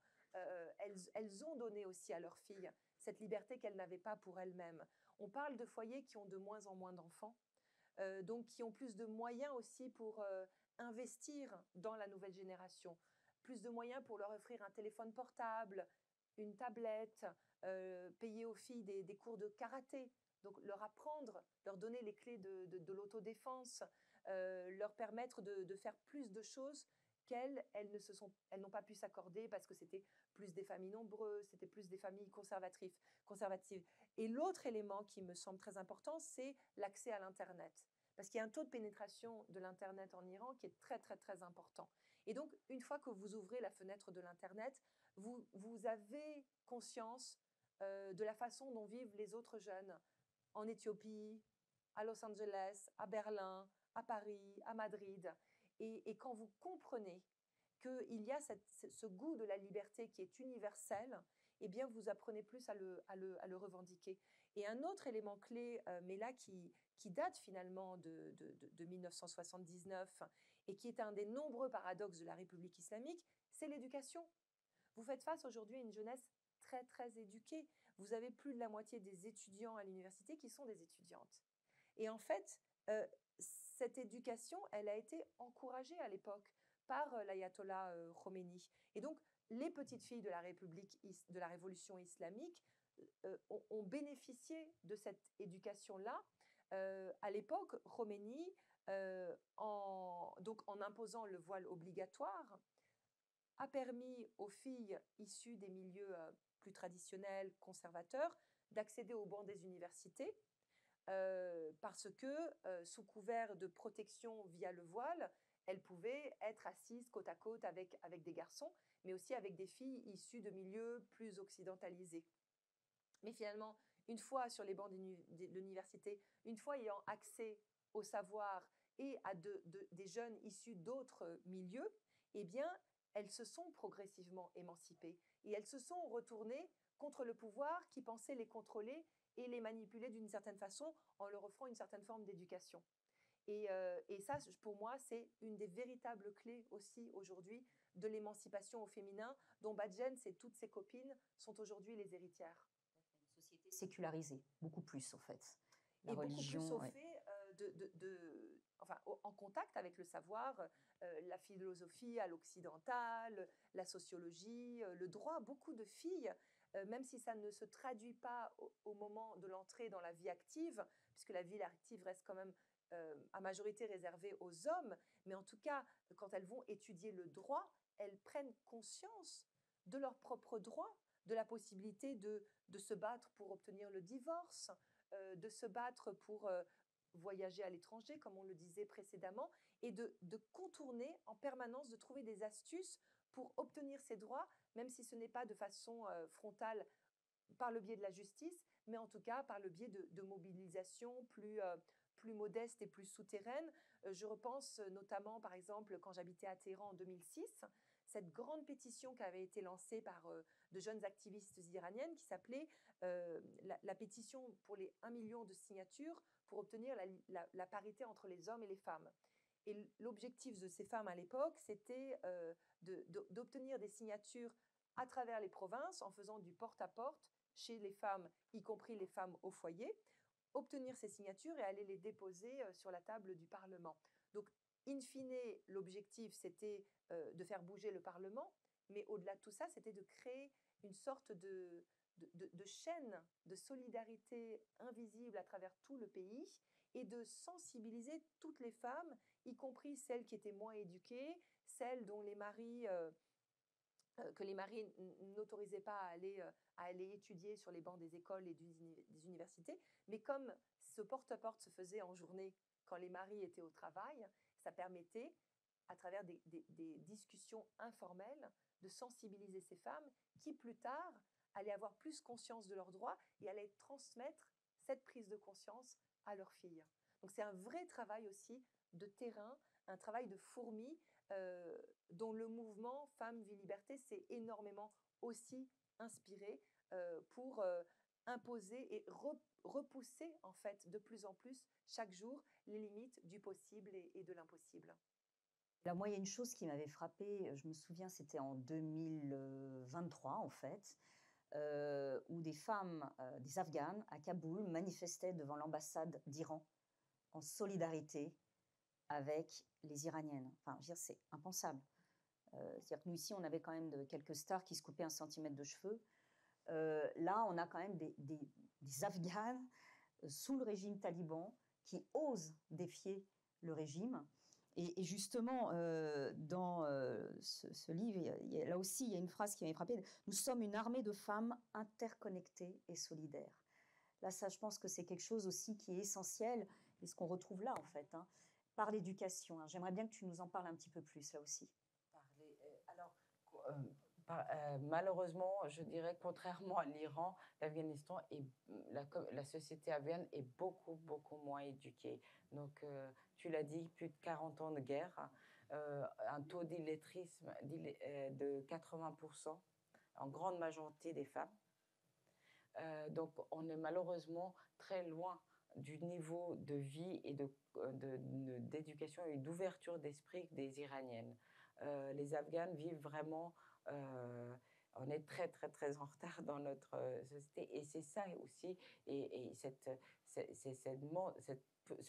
Elles ont donné aussi à leurs filles cette liberté qu'elles n'avaient pas pour elles-mêmes. On parle de foyers qui ont de moins en moins d'enfants, donc qui ont plus de moyens aussi pour investir dans la nouvelle génération, plus de moyens pour leur offrir un téléphone portable, une tablette, payer aux filles des cours de karaté, donc leur apprendre, leur donner les clés de l'autodéfense, leur permettre de faire plus de choses elles n'ont pas pu s'accorder parce que c'était plus des familles nombreuses, c'était plus des familles conservatives. Et l'autre élément qui me semble très important, c'est l'accès à l'Internet. Parce qu'il y a un taux de pénétration de l'Internet en Iran qui est très, très, très important. Et donc, une fois que vous ouvrez la fenêtre de l'Internet, vous avez conscience de la façon dont vivent les autres jeunes en Éthiopie, à Los Angeles, à Berlin, à Paris, à Madrid. Et quand vous comprenez qu'il y a ce goût de la liberté qui est universel, eh bien, vous apprenez plus à le revendiquer. Et un autre élément clé, mais là qui date finalement de 1979 et qui est un des nombreux paradoxes de la République islamique, c'est l'éducation. Vous faites face aujourd'hui à une jeunesse très, très éduquée. Vous avez plus de la moitié des étudiants à l'université qui sont des étudiantes. Et en fait, cette éducation, elle a été encouragée à l'époque par l'ayatollah Khomeini. Et donc, les petites filles de la République, de la Révolution islamique ont bénéficié de cette éducation-là. À l'époque, Khomeini, donc en imposant le voile obligatoire, a permis aux filles issues des milieux plus traditionnels, conservateurs, d'accéder aux bancs des universités parce que, sous couvert de protection via le voile, elles pouvaient être assises côte à côte avec des garçons, mais aussi avec des filles issues de milieux plus occidentalisés. Mais finalement, une fois sur les bancs de l'université, une fois ayant accès au savoir et à des jeunes issus d'autres milieux, eh bien, elles se sont progressivement émancipées et elles se sont retournées contre le pouvoir qui pensait les contrôler et les manipuler d'une certaine façon en leur offrant une certaine forme d'éducation. Et ça, pour moi, c'est une des véritables clés aussi aujourd'hui de l'émancipation au féminin, dont Badjens et toutes ses copines sont aujourd'hui les héritières. Une société sécularisée, beaucoup plus en fait. La et religion, beaucoup plus au fait en contact avec le savoir, la philosophie à l'occidental, la sociologie, le droit. Beaucoup de filles, même si ça ne se traduit pas au moment de l'entrée dans la vie active, puisque la vie active reste quand même à majorité réservée aux hommes, mais en tout cas, quand elles vont étudier le droit, elles prennent conscience de leurs propres droits, de la possibilité de se battre pour obtenir le divorce, de se battre pour voyager à l'étranger, comme on le disait précédemment, et de contourner en permanence, de trouver des astuces pour obtenir ces droits, même si ce n'est pas de façon frontale par le biais de la justice, mais en tout cas par le biais de mobilisations plus modestes et plus souterraines. Je repense notamment, par exemple, quand j'habitais à Téhéran en 2006, cette grande pétition qui avait été lancée par de jeunes activistes iraniennes qui s'appelait la pétition pour les 1 million de signatures pour obtenir la parité entre les hommes et les femmes. Et l'objectif de ces femmes à l'époque, c'était d'obtenir des signatures à travers les provinces en faisant du porte-à-porte chez les femmes, y compris les femmes au foyer, obtenir ces signatures et aller les déposer sur la table du Parlement. Donc, in fine, l'objectif, c'était de faire bouger le Parlement, mais au-delà de tout ça, c'était de créer une sorte de chaîne de solidarité invisible à travers tout le pays et de sensibiliser toutes les femmes, y compris celles qui étaient moins éduquées, celles dont les maris... que les maris n'autorisaient pas à aller étudier sur les bancs des écoles et des universités. Mais comme ce porte-à-porte se faisait en journée quand les maris étaient au travail, ça permettait à travers des discussions informelles, de sensibiliser ces femmes qui, plus tard, allaient avoir plus conscience de leurs droits et allaient transmettre cette prise de conscience à leurs filles. Donc c'est un vrai travail aussi de terrain, un travail de fourmi dont le mouvement Femmes, Vie, Liberté s'est énormément aussi inspiré pour imposer et repousser en fait de plus en plus chaque jour les limites du possible et de l'impossible. Là, moi, il y a une chose qui m'avait frappée, je me souviens, c'était en 2023 en fait, où des femmes, des Afghanes à Kaboul manifestaient devant l'ambassade d'Iran en solidarité avec les Iraniennes. Enfin, je veux dire, c'est impensable. C'est-à-dire que nous, ici, on avait quand même quelques stars qui se coupaient 1 centimètre de cheveux. Là, on a quand même des Afghanes sous le régime taliban qui osent défier le régime. Et justement, dans ce livre, là aussi, il y a une phrase qui m'avait frappée. Nous sommes une armée de femmes interconnectées et solidaires. Là, ça, je pense que c'est quelque chose aussi qui est essentiel et ce qu'on retrouve là, en fait, hein, par l'éducation. Hein. J'aimerais bien que tu nous en parles un petit peu plus, là aussi. Malheureusement, je dirais, contrairement à l'Iran, l'Afghanistan et la société afghane est beaucoup, beaucoup moins éduquée. Donc, tu l'as dit, plus de 40 ans de guerre, un taux d'illettrisme de 80%, en grande majorité des femmes. Donc, on est malheureusement très loin du niveau de vie et d'éducation et d'ouverture d'esprit des Iraniennes. Les Afghanes vivent vraiment... on est très, très, très en retard dans notre société. Et c'est ça aussi, et ce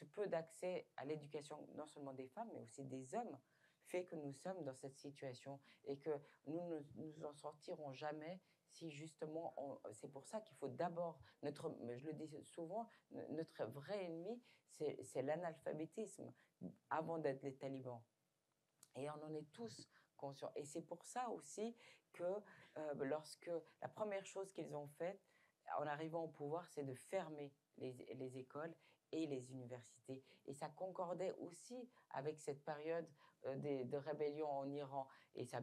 peu d'accès à l'éducation, non seulement des femmes, mais aussi des hommes, fait que nous sommes dans cette situation et que nous ne nous en sortirons jamais si justement, c'est pour ça qu'il faut d'abord, je le dis souvent, notre vrai ennemi, c'est l'analphabétisme avant d'être les talibans. Et on en est tous conscients. Et c'est pour ça aussi que lorsque la première chose qu'ils ont faite en arrivant au pouvoir, c'est de fermer les écoles et les universités. Et ça concordait aussi avec cette période de rébellion en Iran. Et ça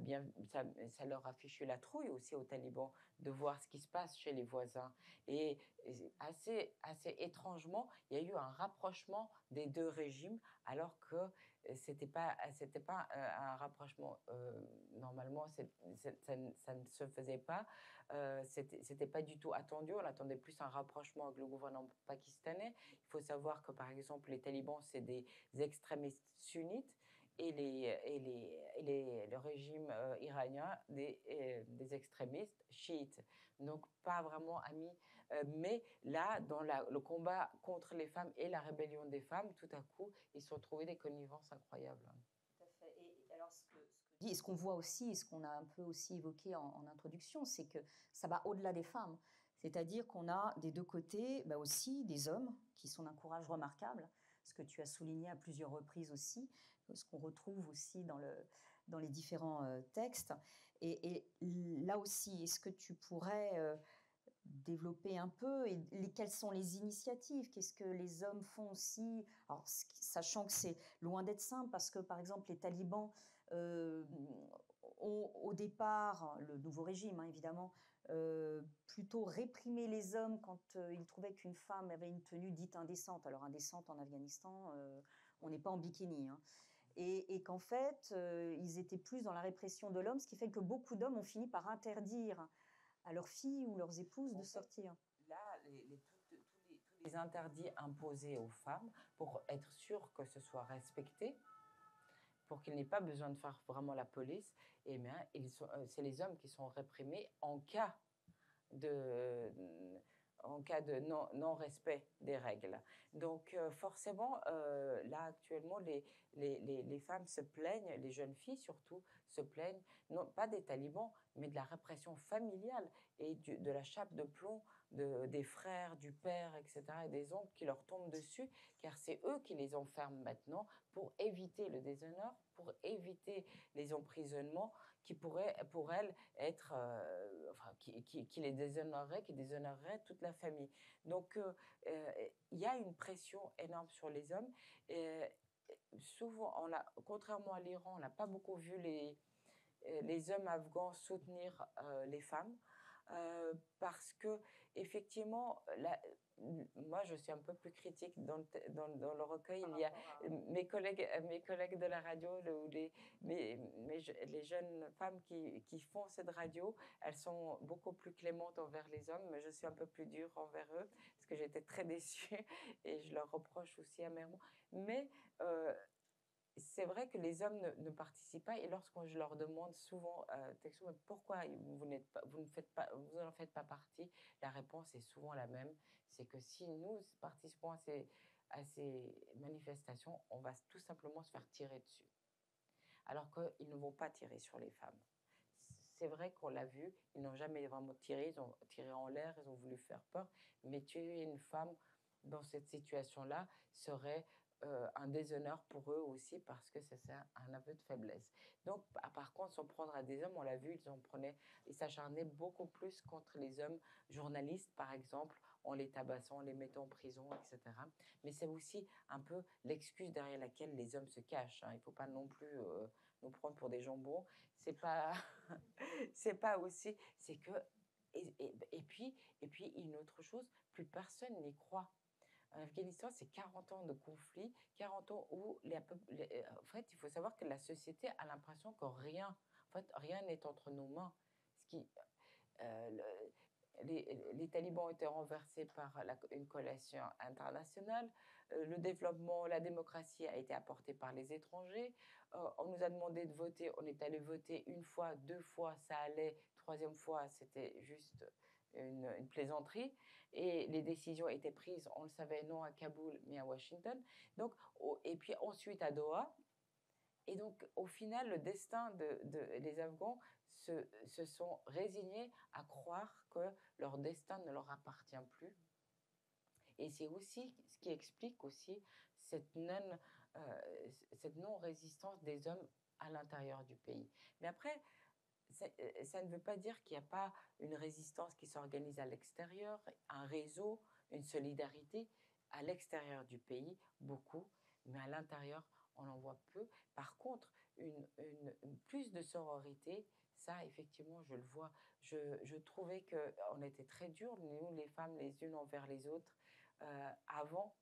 leur a fichu la trouille aussi aux talibans de voir ce qui se passe chez les voisins. Et assez étrangement, il y a eu un rapprochement des deux régimes, alors que c'était pas un rapprochement, normalement, ça ne se faisait pas. C'était pas du tout attendu. On attendait plus un rapprochement avec le gouvernement pakistanais. Il faut savoir que, par exemple, les talibans, c'est des extrémistes sunnites et le régime iranien, des extrémistes chiites. Donc, pas vraiment amis. Mais là, dans le combat contre les femmes et la rébellion des femmes, tout à coup, ils se sont trouvés des connivences incroyables. Tout à fait. Et alors, ce qu'on voit aussi, et ce qu'on a un peu aussi évoqué en introduction, c'est que ça va au-delà des femmes. C'est-à-dire qu'on a des deux côtés aussi des hommes qui sont d'un courage remarquable, ce que tu as souligné à plusieurs reprises aussi, ce qu'on retrouve aussi dans les différents textes. Et là aussi, est-ce que tu pourrais développer un peu quelles sont les initiatives, qu'est-ce que les hommes font aussi, alors, sachant que c'est loin d'être simple parce que par exemple les talibans ont au départ, le nouveau régime hein, évidemment, plutôt réprimé les hommes quand ils trouvaient qu'une femme avait une tenue dite indécente. Alors indécente en Afghanistan, on n'est pas en bikini hein. Et qu'en fait ils étaient plus dans la répression de l'homme, ce qui fait que beaucoup d'hommes ont fini par interdire à leurs filles ou leurs épouses de sortir. Là, tous les interdits imposés aux femmes pour être sûr que ce soit respecté, pour qu'il n'ait pas besoin de faire vraiment la police, eh bien, c'est les hommes qui sont réprimés en cas de non-respect des règles. Donc, forcément, là, actuellement, les femmes se plaignent, les jeunes filles surtout, se plaignent, non pas des talibans, mais de la répression familiale et de la chape de plomb des frères, du père, etc., et des oncles qui leur tombent dessus, car c'est eux qui les enferment maintenant pour éviter le déshonneur, pour éviter les emprisonnements qui pourraient, pour elles, être... qui les déshonorerait, qui déshonorerait toute la famille. Donc, il y a une pression énorme sur les hommes. souvent, contrairement à l'Iran, on n'a pas beaucoup vu les hommes afghans soutenir les femmes parce que effectivement, moi je suis un peu plus critique dans le recueil. Il y a mes collègues de la radio, les jeunes femmes qui font cette radio, elles sont beaucoup plus clémentes envers les hommes, mais je suis un peu plus dure envers eux parce que j'étais très déçue et je leur reproche aussi amèrement. Mais c'est vrai que les hommes ne participent pas et lorsque je leur demande souvent texto, mais pourquoi vous n'en faites pas partie, la réponse est souvent la même, c'est que si nous participons à ces manifestations, on va tout simplement se faire tirer dessus. Alors qu'ils ne vont pas tirer sur les femmes. C'est vrai qu'on l'a vu, ils n'ont jamais vraiment tiré, ils ont tiré en l'air, ils ont voulu faire peur, mais tuer une femme dans cette situation-là serait un déshonneur pour eux aussi parce que c'est un aveu de faiblesse. Donc, par contre, s'en prendre à des hommes, on l'a vu, ils s'acharnaient beaucoup plus contre les hommes journalistes, par exemple, en les tabassant, en les mettant en prison, etc. Mais c'est aussi un peu l'excuse derrière laquelle les hommes se cachent. Hein. Il ne faut pas non plus nous prendre pour des jambons. C'est pas, c'est pas aussi, c'est que et puis une autre chose, plus personne n'y croit. En Afghanistan, c'est 40 ans de conflit, 40 ans où en fait, il faut savoir que la société a l'impression que rien n'est entre nos mains. Ce qui, les talibans ont été renversés par une coalition internationale. Le développement, la démocratie a été apportée par les étrangers. On nous a demandé de voter. On est allé voter une fois, deux fois, ça allait. Troisième fois, c'était juste une plaisanterie. Et les décisions étaient prises, on le savait, non à Kaboul, mais à Washington. Donc, et puis ensuite à Doha. Et donc, au final, le destin des Afghans se sont résignés à croire que leur destin ne leur appartient plus. Et c'est aussi ce qui explique aussi cette non-résistance des hommes à l'intérieur du pays. Mais après, ça ne veut pas dire qu'il n'y a pas une résistance qui s'organise à l'extérieur, un réseau, une solidarité à l'extérieur du pays, beaucoup, mais à l'intérieur, on en voit peu. Par contre, une plus de sororité, ça, effectivement, je le vois. Je trouvais qu'on était très durs, nous, les femmes, les unes envers les autres, avant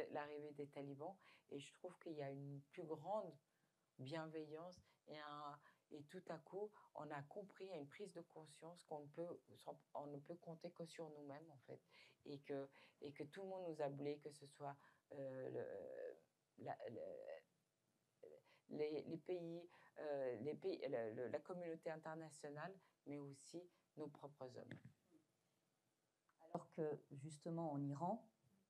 l'arrivée des talibans, et je trouve qu'il y a une plus grande bienveillance et tout à coup, on a compris à une prise de conscience qu'on ne peut compter que sur nous-mêmes, en fait. Et que tout le monde nous a blés, que ce soit les pays, la communauté internationale, mais aussi nos propres hommes. Alors que, justement, en Iran,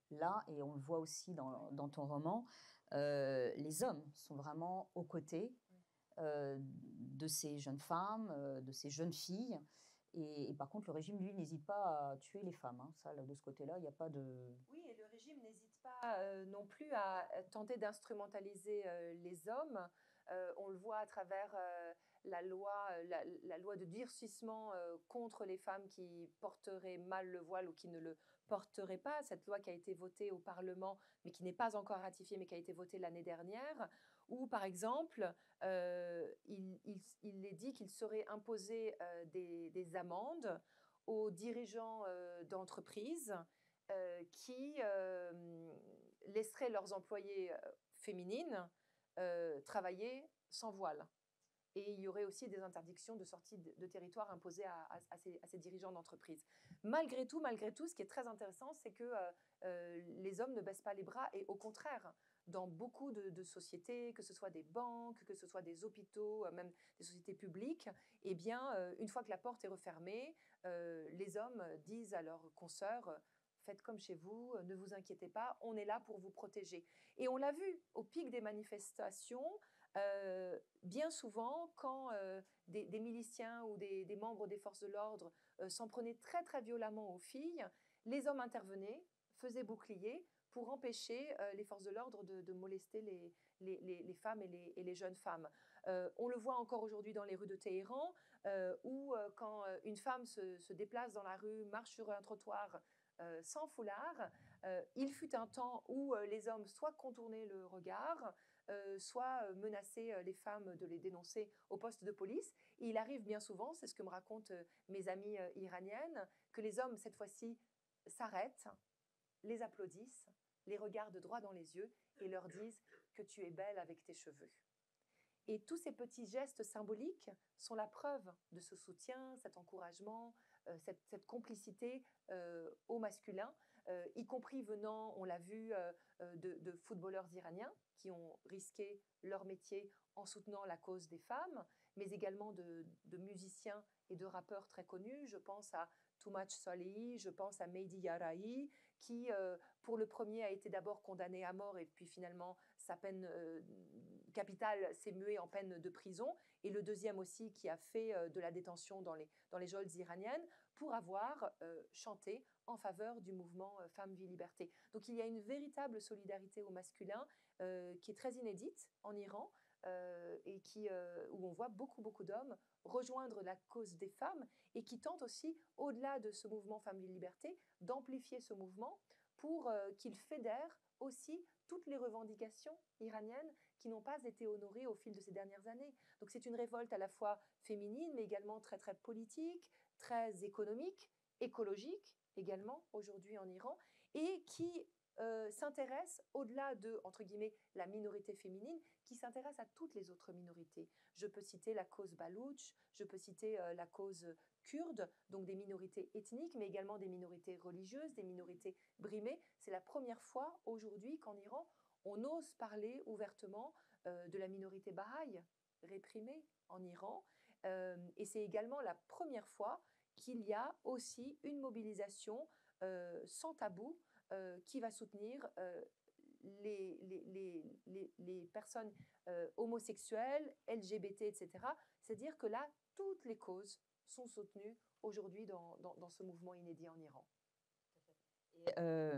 là, et on le voit aussi dans ton roman, les hommes sont vraiment aux côtés de ces jeunes femmes, de ces jeunes filles. Et par contre, le régime, lui, n'hésite pas à tuer les femmes. Hein. Ça, là, de ce côté-là, il n'y a pas de... Oui, et le régime n'hésite pas non plus à tenter d'instrumentaliser les hommes. On le voit à travers la loi de durcissement contre les femmes qui porteraient mal le voile ou qui ne le porteraient pas. Cette loi qui a été votée au Parlement, mais qui n'est pas encore ratifiée, mais qui a été votée l'année dernière, où, par exemple, il est dit qu'il serait imposé des amendes aux dirigeants d'entreprises qui laisseraient leurs employées féminines travailler sans voile. Et il y aurait aussi des interdictions de sortie de territoire imposées à ces dirigeants d'entreprise. Malgré tout, ce qui est très intéressant, c'est que les hommes ne baissent pas les bras et au contraire, dans beaucoup de sociétés, que ce soit des banques, que ce soit des hôpitaux, même des sociétés publiques, eh bien, une fois que la porte est refermée, les hommes disent à leurs consoeurs faites comme chez vous, ne vous inquiétez pas, on est là pour vous protéger. Et on l'a vu au pic des manifestations, bien souvent, quand des miliciens ou des membres des forces de l'ordre s'en prenaient très très violemment aux filles, les hommes intervenaient, faisaient bouclier pour empêcher les forces de l'ordre de molester les femmes et les jeunes femmes. On le voit encore aujourd'hui dans les rues de Téhéran. ou quand une femme se déplace dans la rue, marche sur un trottoir sans foulard, il fut un temps où les hommes soit contournaient le regard, soit menaçaient les femmes de les dénoncer au poste de police. Et il arrive bien souvent, c'est ce que me racontent mes amies iraniennes, que les hommes, cette fois-ci, s'arrêtent, les applaudissent, les regardent droit dans les yeux et leur disent que tu es belle avec tes cheveux. Et tous ces petits gestes symboliques sont la preuve de ce soutien, cet encouragement, cette complicité au masculin, y compris venant, on l'a vu, de footballeurs iraniens qui ont risqué leur métier en soutenant la cause des femmes, mais également de musiciens et de rappeurs très connus. Je pense à Toumac Salehi, je pense à Mehdi Yarahi, qui, pour le premier, a été d'abord condamné à mort et puis finalement, sa peine capitale s'est muée en peine de prison. Et le deuxième aussi, qui a fait de la détention dans les geôles iraniennes pour avoir chanté en faveur du mouvement Femmes, Vie, Liberté. Donc il y a une véritable solidarité au masculin qui est très inédite en Iran et où on voit beaucoup d'hommes rejoindre la cause des femmes et qui tentent aussi, au-delà de ce mouvement Femmes, Vie, Liberté, d'amplifier ce mouvement pour qu'il fédère aussi toutes les revendications iraniennes qui n'ont pas été honorées au fil de ces dernières années. Donc c'est une révolte à la fois féminine, mais également très politique, très économique, écologique également aujourd'hui en Iran, et qui s'intéresse au-delà de, entre guillemets, la minorité féminine, qui s'intéresse à toutes les autres minorités. Je peux citer la cause baloutche, je peux citer la cause kurde, donc des minorités ethniques, mais également des minorités religieuses, des minorités brimées. C'est la première fois aujourd'hui qu'en Iran, on ose parler ouvertement de la minorité bahaï, réprimée en Iran. Et c'est également la première fois qu'il y a aussi une mobilisation sans tabou qui va soutenir les personnes homosexuelles, LGBT, etc. C'est-à-dire que là, toutes les causes sont soutenues aujourd'hui dans ce mouvement inédit en Iran. Et,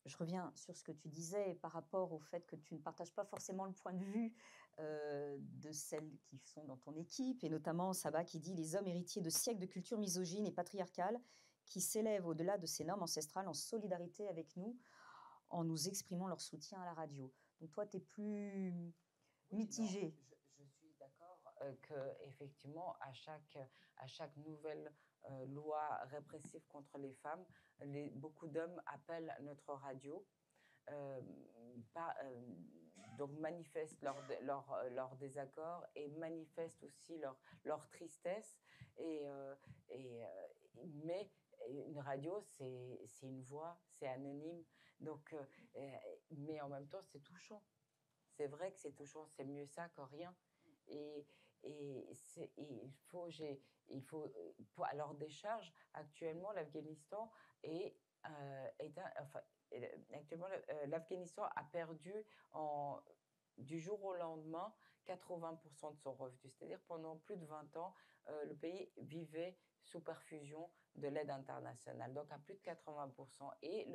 je reviens sur ce que tu disais par rapport au fait que tu ne partages pas forcément le point de vue de celles qui sont dans ton équipe, et notamment Saba qui dit « Les hommes héritiers de siècles de culture misogyne et patriarcale qui s'élèvent au-delà de ces normes ancestrales en solidarité avec nous, en nous exprimant leur soutien à la radio. » Donc toi, tu es plus mitigé. Non, je suis d'accord qu'effectivement, à chaque nouvelle loi répressive contre les femmes, beaucoup d'hommes appellent notre radio, donc manifestent leur désaccord et manifestent aussi leur tristesse. Mais une radio, c'est une voix, c'est anonyme. Donc, mais en même temps, c'est touchant. C'est vrai que c'est touchant, c'est mieux ça que rien. Et il faut à leur décharge, actuellement, l'Afghanistan actuellement, l'Afghanistan a perdu du jour au lendemain 80% de son revenu. C'est-à-dire pendant plus de 20 ans, le pays vivait sous perfusion de l'aide internationale, donc à plus de 80%. Et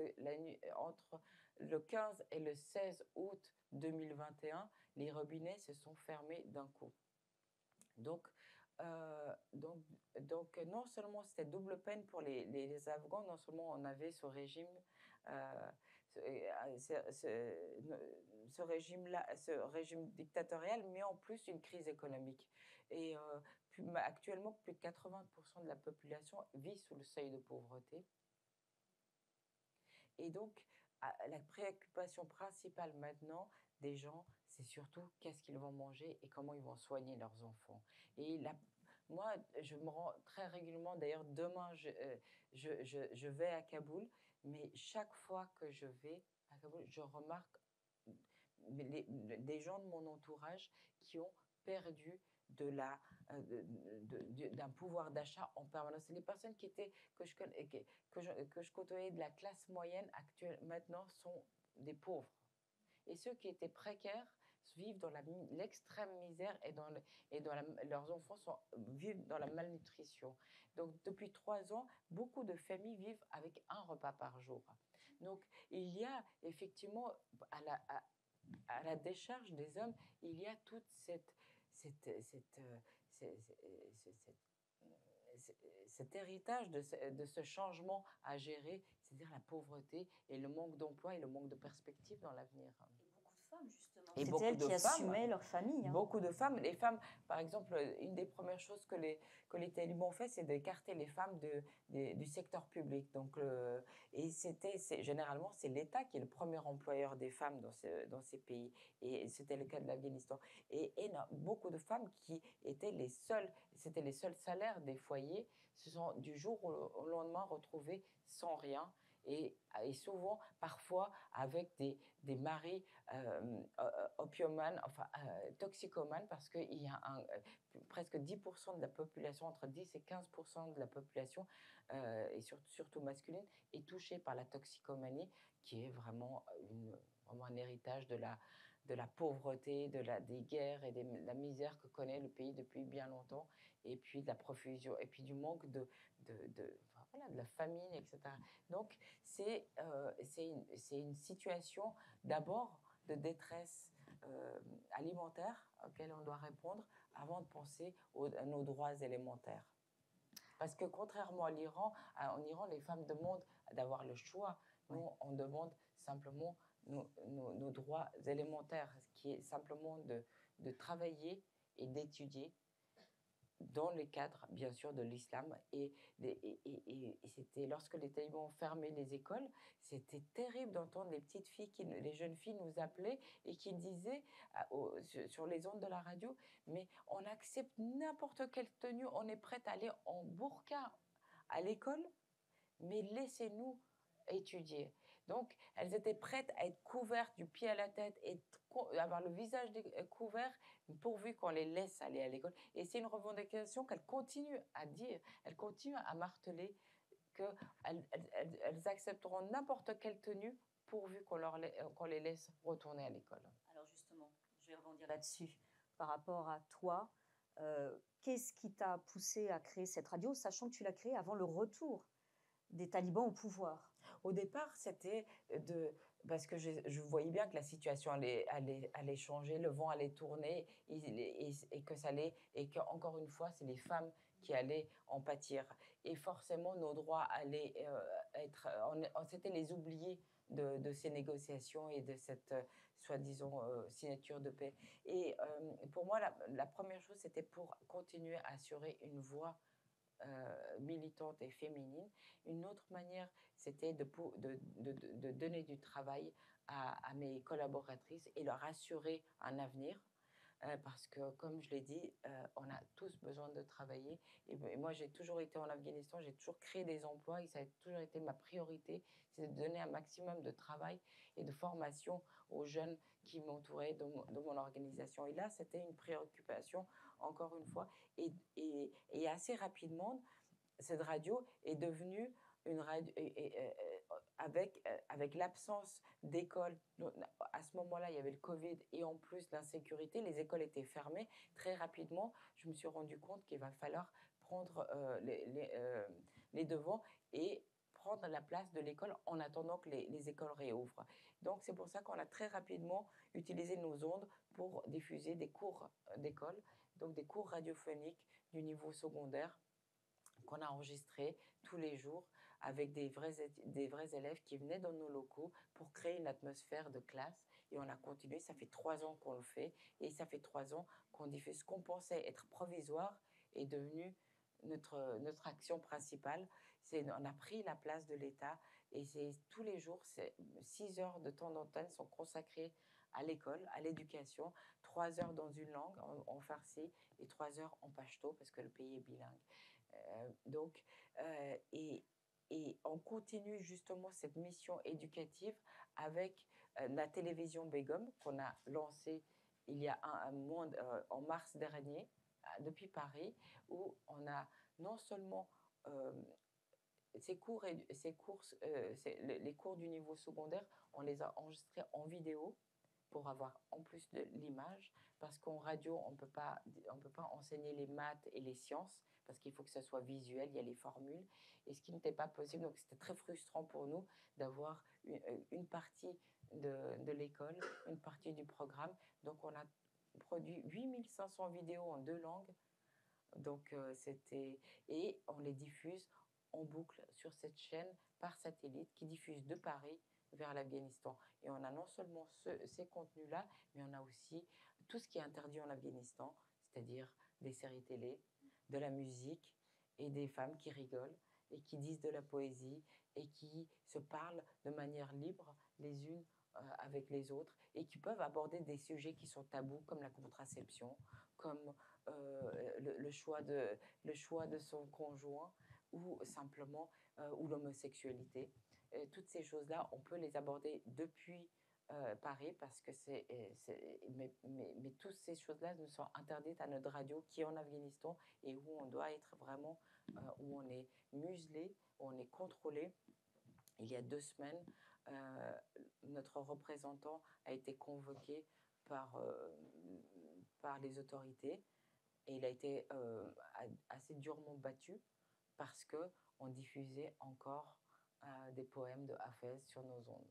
entre le 15 et le 16 août 2021, les robinets se sont fermés d'un coup. Donc non seulement c'était double peine pour les Afghans, non seulement on avait ce régime, ce régime dictatorial, mais en plus une crise économique. Et actuellement, plus de 80% de la population vit sous le seuil de pauvreté. Et donc, la préoccupation principale maintenant des gens, c'est surtout qu'est-ce qu'ils vont manger et comment ils vont soigner leurs enfants. Et moi, je me rends très régulièrement, d'ailleurs demain, je vais à Kaboul, mais chaque fois que je vais à Kaboul, je remarque des gens de mon entourage qui ont perdu d'un pouvoir d'achat en permanence. C'est les personnes que je côtoyais de la classe moyenne actuelle, maintenant, sont des pauvres. Et ceux qui étaient précaires vivent dans l'extrême misère et leurs enfants vivent dans la malnutrition. Donc, depuis 3 ans, beaucoup de familles vivent avec un repas par jour. Donc, il y a effectivement, à la décharge des hommes, il y a toute cette cet héritage de ce changement à gérer, c'est-à-dire la pauvreté et le manque d'emploi et le manque de perspective dans l'avenir. Et beaucoup de femmes, justement. C'était elles qui assumaient leur famille. Hein. Beaucoup de femmes. Les femmes, par exemple, une des premières choses que les talibans ont fait, c'est d'écarter les femmes du secteur public. Donc, et généralement, c'est l'État qui est le premier employeur des femmes dans ces pays. Et c'était le cas de l'Afghanistan. Et beaucoup de femmes qui étaient c'était les seuls salaires des foyers, se sont du jour au lendemain retrouvées sans rien. Et souvent, parfois, avec des maris opiumanes, enfin toxicomanes, parce qu'il y a presque 10% de la population, entre 10 et 15% de la population, et surtout masculine, est touchée par la toxicomanie, qui est vraiment un héritage de la pauvreté, des guerres et de la misère que connaît le pays depuis bien longtemps, et puis de la profusion, et puis du manque de la famine, etc. Donc, c'est une situation d'abord de détresse alimentaire auquel on doit répondre avant de penser à nos droits élémentaires. Parce que contrairement à l'Iran, en Iran, les femmes demandent d'avoir le choix. Nous, on demande simplement nos droits élémentaires, ce qui est simplement de travailler et d'étudier dans le cadre, bien sûr, de l'islam. Et c'était lorsque les talibans ont fermé les écoles, c'était terrible d'entendre les petites filles, les jeunes filles nous appelaient et qui disaient sur les ondes de la radio, mais on accepte n'importe quelle tenue, on est prête à aller en burqa à l'école, mais laissez-nous étudier. Donc, elles étaient prêtes à être couvertes du pied à la tête et avoir le visage couvert pourvu qu'on les laisse aller à l'école. Et c'est une revendication qu'elles continuent à dire, elles continuent à marteler qu'elles accepteront n'importe quelle tenue pourvu qu'on les laisse retourner à l'école. Alors justement, je vais rebondir là-dessus. Par rapport à toi, qu'est-ce qui t'a poussé à créer cette radio, sachant que tu l'as créée avant le retour des talibans au pouvoir? Au départ, c'était parce que je voyais bien que la situation allait changer, le vent allait tourner et que et qu'encore une fois, c'est les femmes qui allaient en pâtir. Et forcément, nos droits allaient c'était les oubliés de ces négociations et de cette soi-disant signature de paix. Et pour moi, la première chose, c'était pour continuer à assurer une voix militante et féminine. Une autre manière, c'était de donner du travail à mes collaboratrices et leur assurer un avenir. Parce que, comme je l'ai dit, on a tous besoin de travailler. Et moi, j'ai toujours été en Afghanistan, j'ai toujours créé des emplois et ça a toujours été ma priorité, c'est de donner un maximum de travail et de formation aux jeunes qui m'entouraient de mon organisation. Et là, c'était une préoccupation, encore une fois. Et assez rapidement, cette radio est devenue une radio... avec l'absence d'écoles, à ce moment-là, il y avait le Covid et en plus l'insécurité, les écoles étaient fermées. Très rapidement, je me suis rendu compte qu'il va falloir prendre les devants et prendre la place de l'école en attendant que les écoles réouvrent. Donc, c'est pour ça qu'on a très rapidement utilisé nos ondes pour diffuser des cours d'école, donc des cours radiophoniques du niveau secondaire qu'on a enregistrés tous les jours avec des vrais élèves qui venaient dans nos locaux pour créer une atmosphère de classe. Et on a continué, ça fait 3 ans qu'on le fait, et ça fait 3 ans qu'on diffuse ce qu'on pensait être provisoire est devenu notre action principale. On a pris la place de l'État, et tous les jours, 6 heures de temps d'antenne sont consacrées à l'école, à l'éducation, 3 heures dans une langue, en farsi, et 3 heures en pachto, parce que le pays est bilingue. Et on continue justement cette mission éducative avec la télévision Begum qu'on a lancée il y a un mois, en mars dernier, depuis Paris, où on a non seulement les cours du niveau secondaire, on les a enregistrés en vidéo pour avoir en plus de l'image, parce qu'en radio, on peut pas enseigner les maths et les sciences, parce qu'il faut que ça soit visuel, il y a les formules, et ce qui n'était pas possible. Donc, c'était très frustrant pour nous d'avoir une partie de l'école, une partie du programme. Donc, on a produit 8500 vidéos en 2 langues Donc, et on les diffuse en boucle sur cette chaîne par satellite qui diffuse de Paris vers l'Afghanistan. Et on a non seulement ces contenus-là, mais on a aussi tout ce qui est interdit en Afghanistan, c'est-à-dire des séries télé, de la musique et des femmes qui rigolent et qui disent de la poésie et qui se parlent de manière libre les unes avec les autres et qui peuvent aborder des sujets qui sont tabous comme la contraception, comme le choix de son conjoint ou simplement ou l'homosexualité. Toutes ces choses-là, on peut les aborder depuis Paris parce que mais toutes ces choses-là nous sont interdites à notre radio qui est en Afghanistan et où on doit être vraiment, où on est muselé, où on est contrôlé. Il y a 2 semaines, notre représentant a été convoqué par les autorités et il a été assez durement battu parce qu'on diffusait encore des poèmes de Hafez sur nos ondes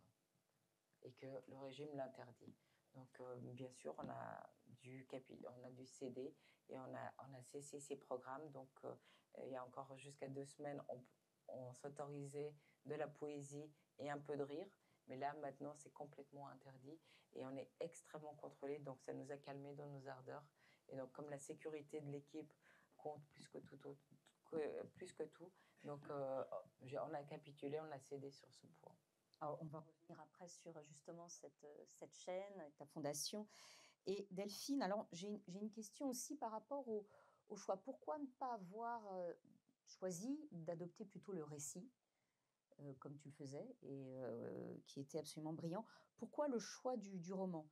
et que le régime l'interdit. Donc, bien sûr, on a dû céder et on a cessé ces programmes. Donc, il y a encore jusqu'à 2 semaines, on s'autorisait de la poésie et un peu de rire. Mais là, maintenant, c'est complètement interdit et on est extrêmement contrôlé. Donc, ça nous a calmés dans nos ardeurs. Et donc, comme la sécurité de l'équipe compte plus que tout, donc on a capitulé, on a cédé sur ce point. Alors, on va revenir après sur justement cette chaîne, ta fondation. Et Delphine, alors j'ai une question aussi par rapport au choix. Pourquoi ne pas avoir choisi d'adopter plutôt le récit, comme tu le faisais, et qui était absolument brillant? Pourquoi le choix du roman?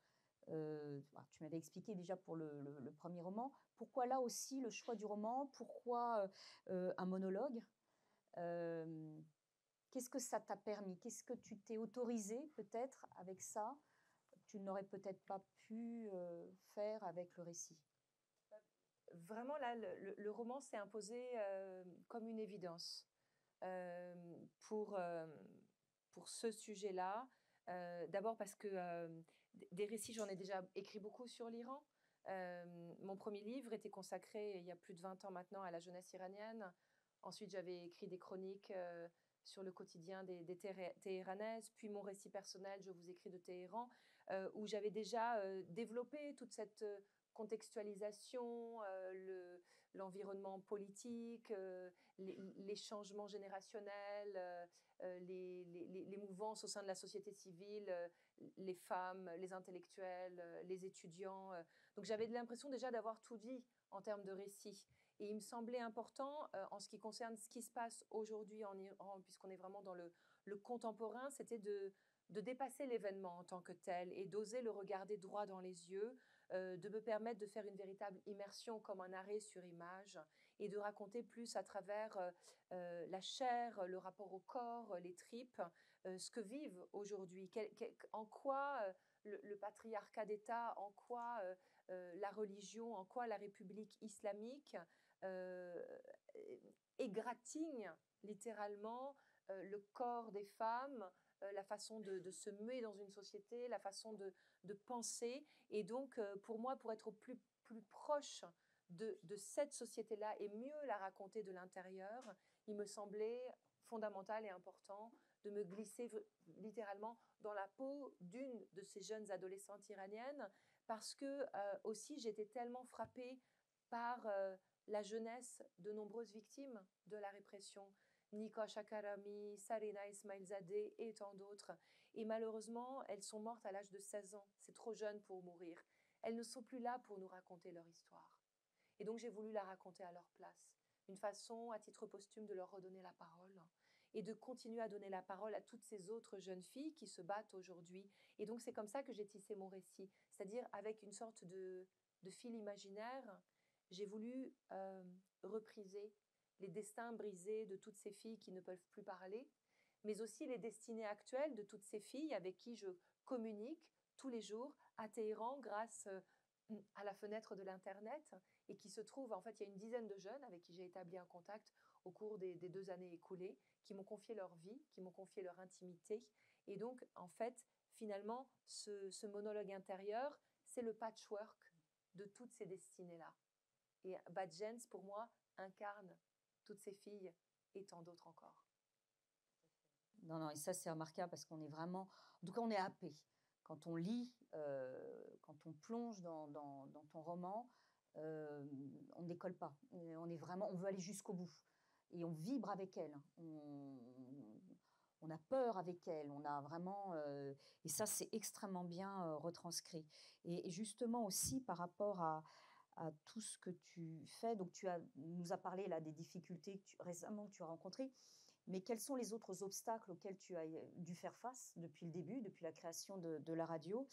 Tu m'avais expliqué déjà pour le premier roman. Pourquoi là aussi le choix du roman? Pourquoi un monologue? Qu'est-ce que ça t'a permis? Qu'est-ce que tu t'es autorisé peut-être avec ça? Tu n'aurais peut-être pas pu faire avec le récit. Vraiment, là, le roman s'est imposé comme une évidence pour ce sujet-là. D'abord parce que des récits, j'en ai déjà écrit beaucoup sur l'Iran. Mon premier livre était consacré, il y a plus de 20 ans maintenant, à la jeunesse iranienne. Ensuite, j'avais écrit des chroniques sur le quotidien des Téhéranaises. Puis mon récit personnel, Je vous écris de Téhéran, où j'avais déjà développé toute cette contextualisation, l'environnement politique, les changements générationnels, les mouvances au sein de la société civile, les femmes, les intellectuels, les étudiants. Donc j'avais l'impression déjà d'avoir tout dit en termes de récit. Et il me semblait important, en ce qui concerne ce qui se passe aujourd'hui en Iran, puisqu'on est vraiment dans le contemporain, c'était de dépasser l'événement en tant que tel et d'oser le regarder droit dans les yeux, de me permettre de faire une véritable immersion comme un arrêt sur image et de raconter plus à travers la chair, le rapport au corps, les tripes, ce que vivent aujourd'hui, en quoi le patriarcat d'État, en quoi la religion, en quoi la République islamique égratigne littéralement le corps des femmes, la façon de se muer dans une société, la façon de penser. Et donc, pour moi, pour être au plus proche de cette société-là et mieux la raconter de l'intérieur, il me semblait fondamental et important de me glisser littéralement dans la peau d'une de ces jeunes adolescentes iraniennes, parce que aussi j'étais tellement frappée par la jeunesse de nombreuses victimes de la répression, Nika Shakarami, Sarina Ismailzadeh et tant d'autres. Et malheureusement, elles sont mortes à l'âge de 16 ans. C'est trop jeune pour mourir. Elles ne sont plus là pour nous raconter leur histoire. Et donc j'ai voulu la raconter à leur place. Une façon, à titre posthume, de leur redonner la parole et de continuer à donner la parole à toutes ces autres jeunes filles qui se battent aujourd'hui. Et donc c'est comme ça que j'ai tissé mon récit, c'est-à-dire avec une sorte de fil imaginaire. J'ai voulu repriser les destins brisés de toutes ces filles qui ne peuvent plus parler, mais aussi les destinées actuelles de toutes ces filles avec qui je communique tous les jours à Téhéran grâce à la fenêtre de l'Internet, et qui se trouvent, en fait, il y a une dizaine de jeunes avec qui j'ai établi un contact au cours des 2 années écoulées, qui m'ont confié leur vie, qui m'ont confié leur intimité. Et donc, en fait, finalement, ce monologue intérieur, c'est le patchwork de toutes ces destinées-là. Et Bad Gens, pour moi, incarne toutes ces filles et tant d'autres encore. Non, non, et ça, c'est remarquable parce qu'on est vraiment, en tout cas, on est happé. Quand on lit, quand on plonge dans ton roman, on ne décolle pas. On est vraiment, on veut aller jusqu'au bout. Et on vibre avec elle. On a peur avec elle. On a vraiment, et ça, c'est extrêmement bien retranscrit. Et justement aussi par rapport à tout ce que tu fais. Donc, nous as parlé là des difficultés récemment que tu as rencontrées. Mais quels sont les autres obstacles auxquels tu as dû faire face depuis le début, depuis la création de la radio?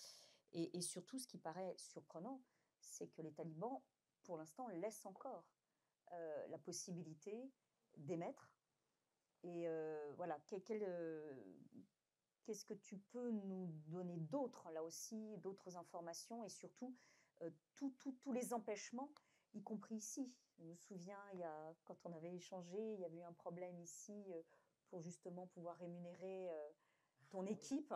Et surtout, ce qui paraît surprenant, c'est que les talibans, pour l'instant, laissent encore la possibilité d'émettre. Et voilà, qu'est-ce que tu peux nous donner d'autre, là aussi, d'autres informations et surtout tous les empêchements, y compris ici. Je me souviens, quand on avait échangé, il y avait eu un problème ici pour justement pouvoir rémunérer ton équipe.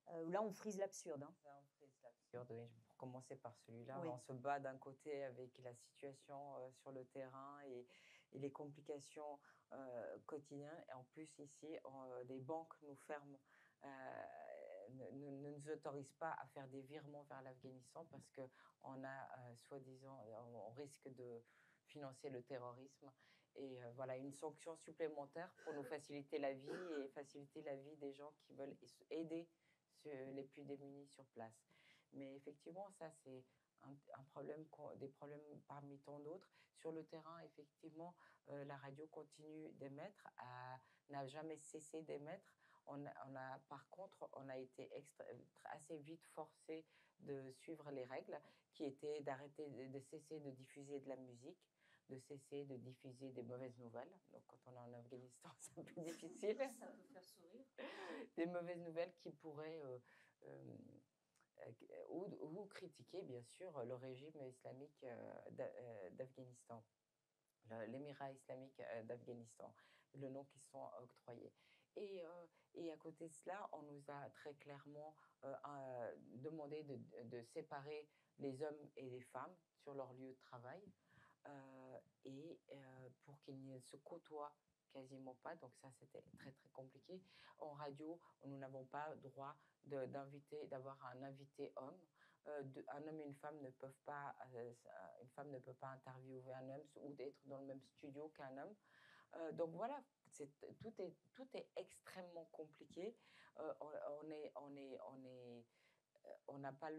Là, on frise l'absurde. Hein. Là, on frise l'absurde, oui. Pour commencer par celui-là, Oui. on se bat d'un côté avec la situation sur le terrain et les complications quotidiennes. Et en plus, ici, les banques nous ferment, ne nous autorisent pas à faire des virements vers l'Afghanistan parce qu'on a, soi-disant, on risque de financer le terrorisme. Et voilà, une sanction supplémentaire pour nous faciliter la vie et faciliter la vie des gens qui veulent aider les plus démunis sur place. Mais effectivement, ça, c'est un problème, des problèmes parmi tant d'autres. Sur le terrain, effectivement, la radio continue d'émettre, n'a jamais cessé d'émettre. Par contre, on a été assez vite forcé de suivre les règles qui étaient de cesser de diffuser de la musique, de cesser de diffuser des mauvaises nouvelles. Donc, quand on est en Afghanistan, c'est un peu difficile. Ça peut faire sourire. Des mauvaises nouvelles qui pourraient ou critiquer, bien sûr, le régime islamique d'Afghanistan, l'émirat islamique d'Afghanistan, le nom qui sont octroyés. Et à côté de cela, on nous a très clairement demandé de séparer les hommes et les femmes sur leur lieu de travail pour qu'ils ne se côtoient quasiment pas. Donc ça, c'était très, très compliqué. En radio, nous n'avons pas droit d'avoir un invité homme. Un homme et une femme ne peuvent pas, une femme ne peut pas interviewer un homme ou d'être dans le même studio qu'un homme. Donc voilà, tout est extrêmement compliqué. On n'a pas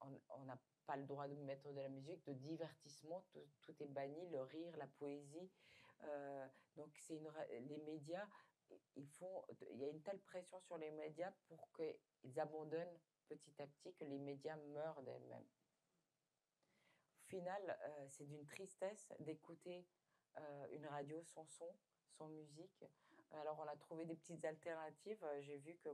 on n'a pas le droit de mettre de la musique, de divertissement, tout est banni, le rire, la poésie. Donc les médias, il y a une telle pression sur les médias pour qu'ils abandonnent petit à petit, que les médias meurent d'elles-mêmes. Au final, c'est d'une tristesse d'écouter une radio sans son, sans musique. Alors, on a trouvé des petites alternatives. J'ai vu que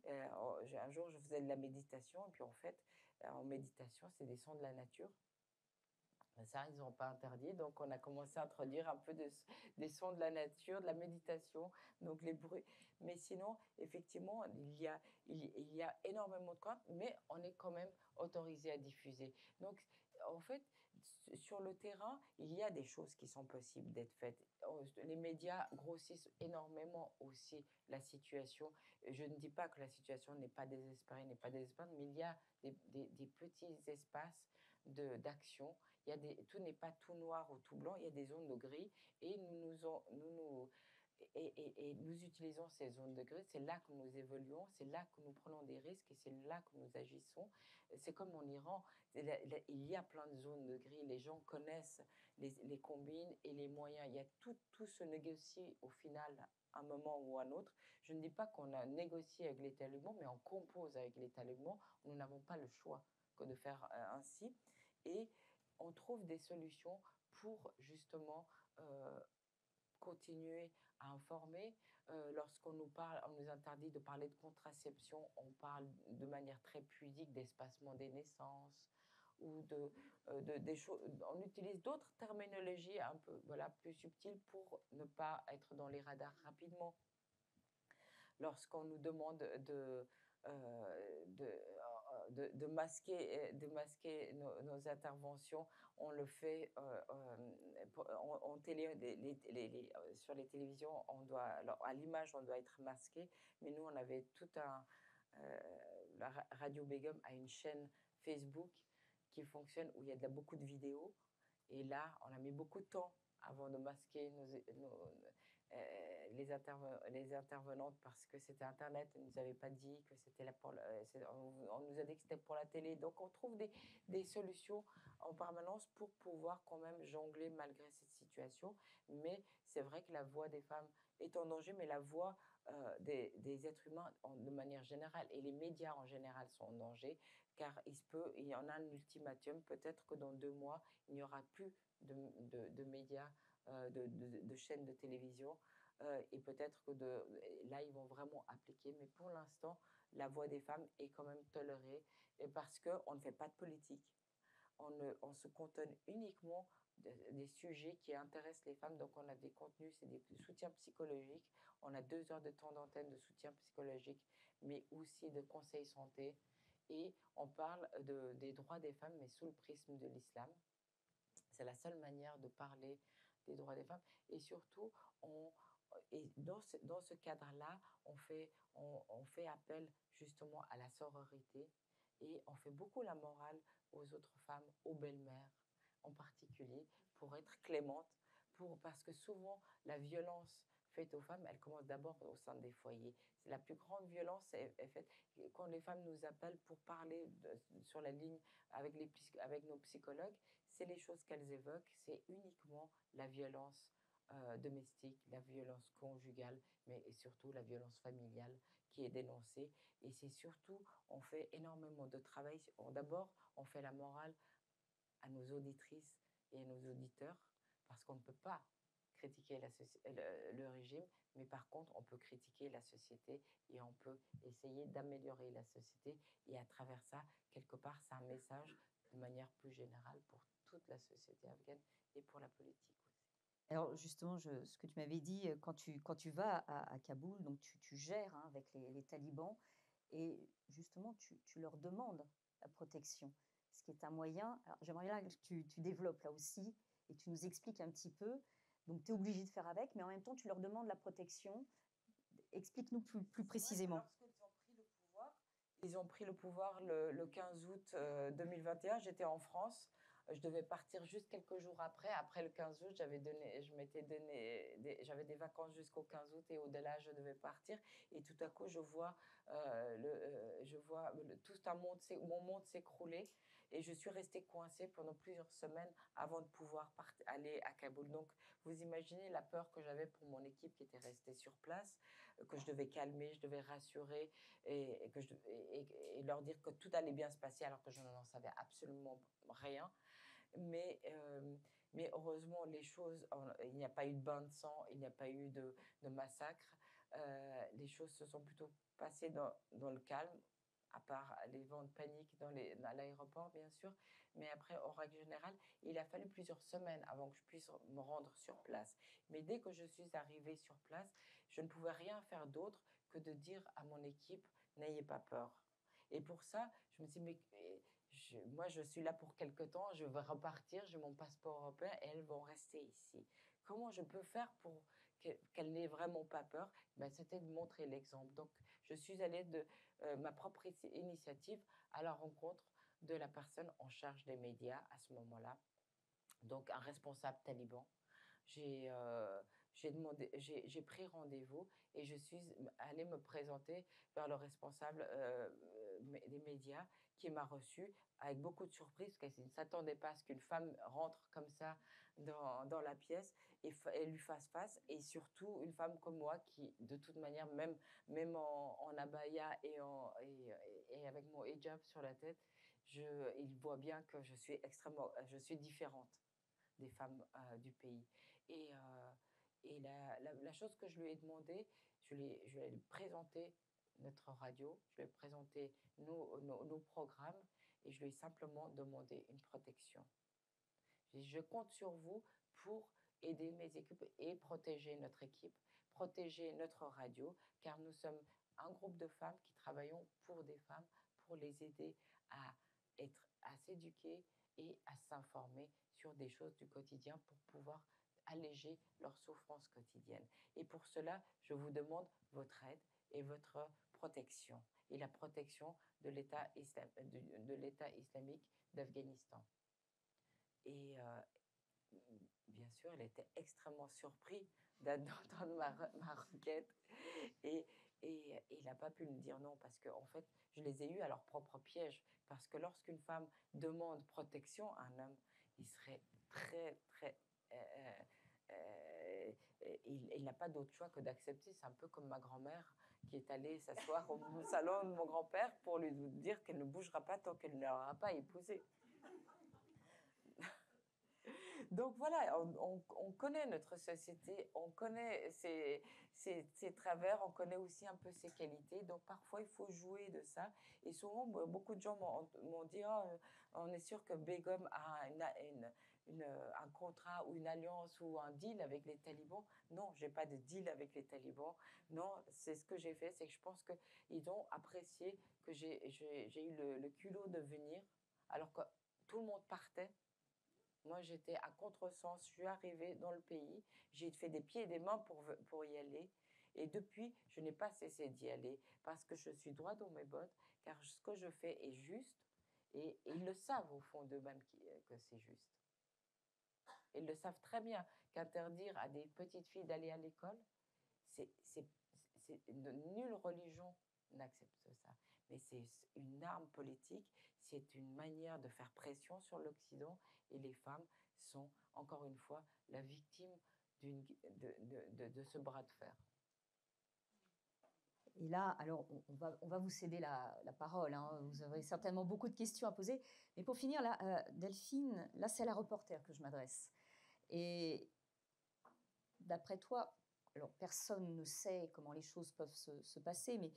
un jour, je faisais de la méditation, et puis en fait, en méditation, c'est des sons de la nature. Ça, ils n'ont pas interdit. Donc, on a commencé à introduire un peu des sons de la nature, de la méditation, donc les bruits. Mais sinon, effectivement, il y a énormément de craintes, mais on est quand même autorisé à diffuser. Donc, en fait, sur le terrain, il y a des choses qui sont possibles d'être faites. Les médias grossissent énormément aussi la situation. Je ne dis pas que la situation n'est pas désespérée, mais il y a des petits espaces d'action. Tout n'est pas tout noir ou tout blanc, il y a des zones de gris et nous utilisons ces zones de gris. C'est là que nous évoluons, c'est là que nous prenons des risques et c'est là que nous agissons. C'est comme en Iran, il y a plein de zones de gris, les gens connaissent les combines et les moyens. Il y a tout se négocie au final à un moment ou à un autre. Je ne dis pas qu'on a négocié avec les talibans, mais on compose avec les talibans. Nous n'avons pas le choix que de faire ainsi. Et on trouve des solutions pour justement continuer à informer. Lorsqu'on nous parle, on nous interdit de parler de contraception, on parle de manière très pudique d'espacement des naissances ou des choses. On utilise d'autres terminologies un peu plus subtiles pour ne pas être dans les radars rapidement. Lorsqu'on nous demande de masquer nos interventions. On le fait en télé, sur les télévisions, alors, à l'image, on doit être masqué, mais nous, on avait tout la Radio Begum a une chaîne Facebook qui fonctionne où il y a beaucoup de vidéos, et là, on a mis beaucoup de temps avant de masquer les intervenantes parce que c'était Internet, on ne nous avait pas dit que c'était là on nous a dit que c'était pour la télé. Donc on trouve des solutions en permanence pour pouvoir quand même jongler malgré cette situation. Mais c'est vrai que la voix des femmes est en danger, mais la voix des êtres humains de manière générale et les médias en général sont en danger, car il y en a un ultimatum, peut-être que dans 2 mois, il n'y aura plus de médias, de chaînes de télévision, et peut-être que là, ils vont vraiment appliquer. Mais pour l'instant, la voix des femmes est quand même tolérée, et parce qu'on ne fait pas de politique. On se cantonne uniquement des sujets qui intéressent les femmes. Donc, on a des contenus, c'est des soutiens psychologiques. On a 2 heures de temps d'antenne de soutien psychologique, mais aussi de conseils santé. Et on parle des droits des femmes, mais sous le prisme de l'islam. C'est la seule manière de parler des droits des femmes. Et surtout, dans ce cadre-là, on fait appel justement à la sororité, et on fait beaucoup la morale aux autres femmes, aux belles-mères en particulier, pour être clémente, parce que souvent, la violence faite aux femmes, elle commence d'abord au sein des foyers. La plus grande violence est faite quand les femmes nous appellent pour parler sur la ligne avec nos psychologues. C'est les choses qu'elles évoquent, c'est uniquement la violence domestique, la violence conjugale, mais surtout la violence familiale qui est dénoncée. Et c'est surtout, on fait énormément de travail. D'abord, on fait la morale à nos auditrices et à nos auditeurs, parce qu'on ne peut pas critiquer le régime, mais par contre, on peut critiquer la société et on peut essayer d'améliorer la société. Et à travers ça, quelque part, c'est un message de manière plus générale pour toute la société afghane et pour la politique aussi. Alors justement, ce que tu m'avais dit, quand tu vas à Kaboul, donc tu gères avec les talibans, et justement, tu leur demandes la protection, ce qui est un moyen. Alors j'aimerais bien que tu développes là aussi et que tu nous expliques un petit peu. Donc tu es obligé de faire avec, mais en même temps, tu leur demandes la protection. Explique-nous plus précisément. Ils ont pris le pouvoir le 15 août 2021. J'étais en France. Je devais partir juste quelques jours après le 15 août, j'avais des vacances jusqu'au 15 août, et au-delà, je devais partir. Et tout à coup, je vois mon monde s'écrouler, et je suis restée coincée pendant plusieurs semaines avant de pouvoir aller à Kaboul. Donc, vous imaginez la peur que j'avais pour mon équipe qui était restée sur place, que je devais calmer, je devais rassurer, et leur dire que tout allait bien se passer, alors que je n'en savais absolument rien. Mais heureusement, il n'y a pas eu de bain de sang, il n'y a pas eu de massacre. Les choses se sont plutôt passées dans le calme, à part les vents de panique à l'aéroport, bien sûr. Mais après, en règle générale, il a fallu plusieurs semaines avant que je puisse me rendre sur place. Mais dès que je suis arrivée sur place, je ne pouvais rien faire d'autre que de dire à mon équipe, n'ayez pas peur. Et pour ça, je me suis dit, mais moi, je suis là pour quelque temps, je vais repartir, j'ai mon passeport européen, et elles vont rester ici. Comment je peux faire pour qu'elles n'aient vraiment pas peur? C'était de montrer l'exemple. Donc, je suis allée de ma propre initiative à la rencontre de la personne en charge des médias à ce moment-là, donc un responsable taliban. J'ai pris rendez-vous, et je suis allée me présenter vers le responsable des médias, qui m'a reçue avec beaucoup de surprise, parce qu'elle ne s'attendait pas à ce qu'une femme rentre comme ça dans la pièce et lui fasse face. Et surtout, une femme comme moi qui, de toute manière, même en abaya et avec mon hijab sur la tête, il voit bien que je suis différente des femmes du pays. Et la chose que je lui ai demandé, je lui ai présenté notre radio, je lui ai présenté nos programmes, et je lui ai simplement demandé une protection. Je compte sur vous pour aider mes équipes et protéger notre équipe, protéger notre radio, car nous sommes un groupe de femmes qui travaillons pour des femmes, pour les aider à s'éduquer et à s'informer sur des choses du quotidien pour pouvoir alléger leur souffrance quotidienne. Et pour cela, je vous demande votre aide et votre protection, et la protection de l'État islamique d'Afghanistan. Et bien sûr, elle était extrêmement surpris d'entendre ma requête. Et il n'a pas pu me dire non, parce qu'en fait, je les ai eus à leur propre piège. Parce que lorsqu'une femme demande protection à un homme, il serait très, très... il n'a pas d'autre choix que d'accepter. C'est un peu comme ma grand-mère qui est allée s'asseoir au salon de mon grand-père pour lui dire qu'elle ne bougera pas tant qu'elle ne l'aura pas épousé. Donc voilà, on connaît notre société, on connaît ses travers, on connaît aussi un peu ses qualités. Donc parfois, il faut jouer de ça. Et souvent, beaucoup de gens m'ont dit, oh, on est sûr que Begum a un contrat ou une alliance ou un deal avec les talibans. Non, je n'ai pas de deal avec les talibans. Non, c'est ce que j'ai fait, c'est que je pense qu'ils ont apprécié que j'ai eu le culot de venir, alors que tout le monde partait. Moi, j'étais à contresens, je suis arrivée dans le pays, j'ai fait des pieds et des mains pour y aller. Et depuis, je n'ai pas cessé d'y aller parce que je suis droit dans mes bottes, car ce que je fais est juste. Et ils le savent au fond d'eux-mêmes que c'est juste. Ils le savent très bien qu'interdire à des petites filles d'aller à l'école, nulle religion n'accepte ça. Mais c'est une arme politique, c'est une manière de faire pression sur l'Occident, et les femmes sont, encore une fois, la victime de ce bras de fer. Et là, alors, on va vous céder la parole. Hein. Vous aurez certainement beaucoup de questions à poser. Mais pour finir, là, Delphine, là, c'est à la reporter que je m'adresse. Et d'après toi, alors personne ne sait comment les choses peuvent se passer, mais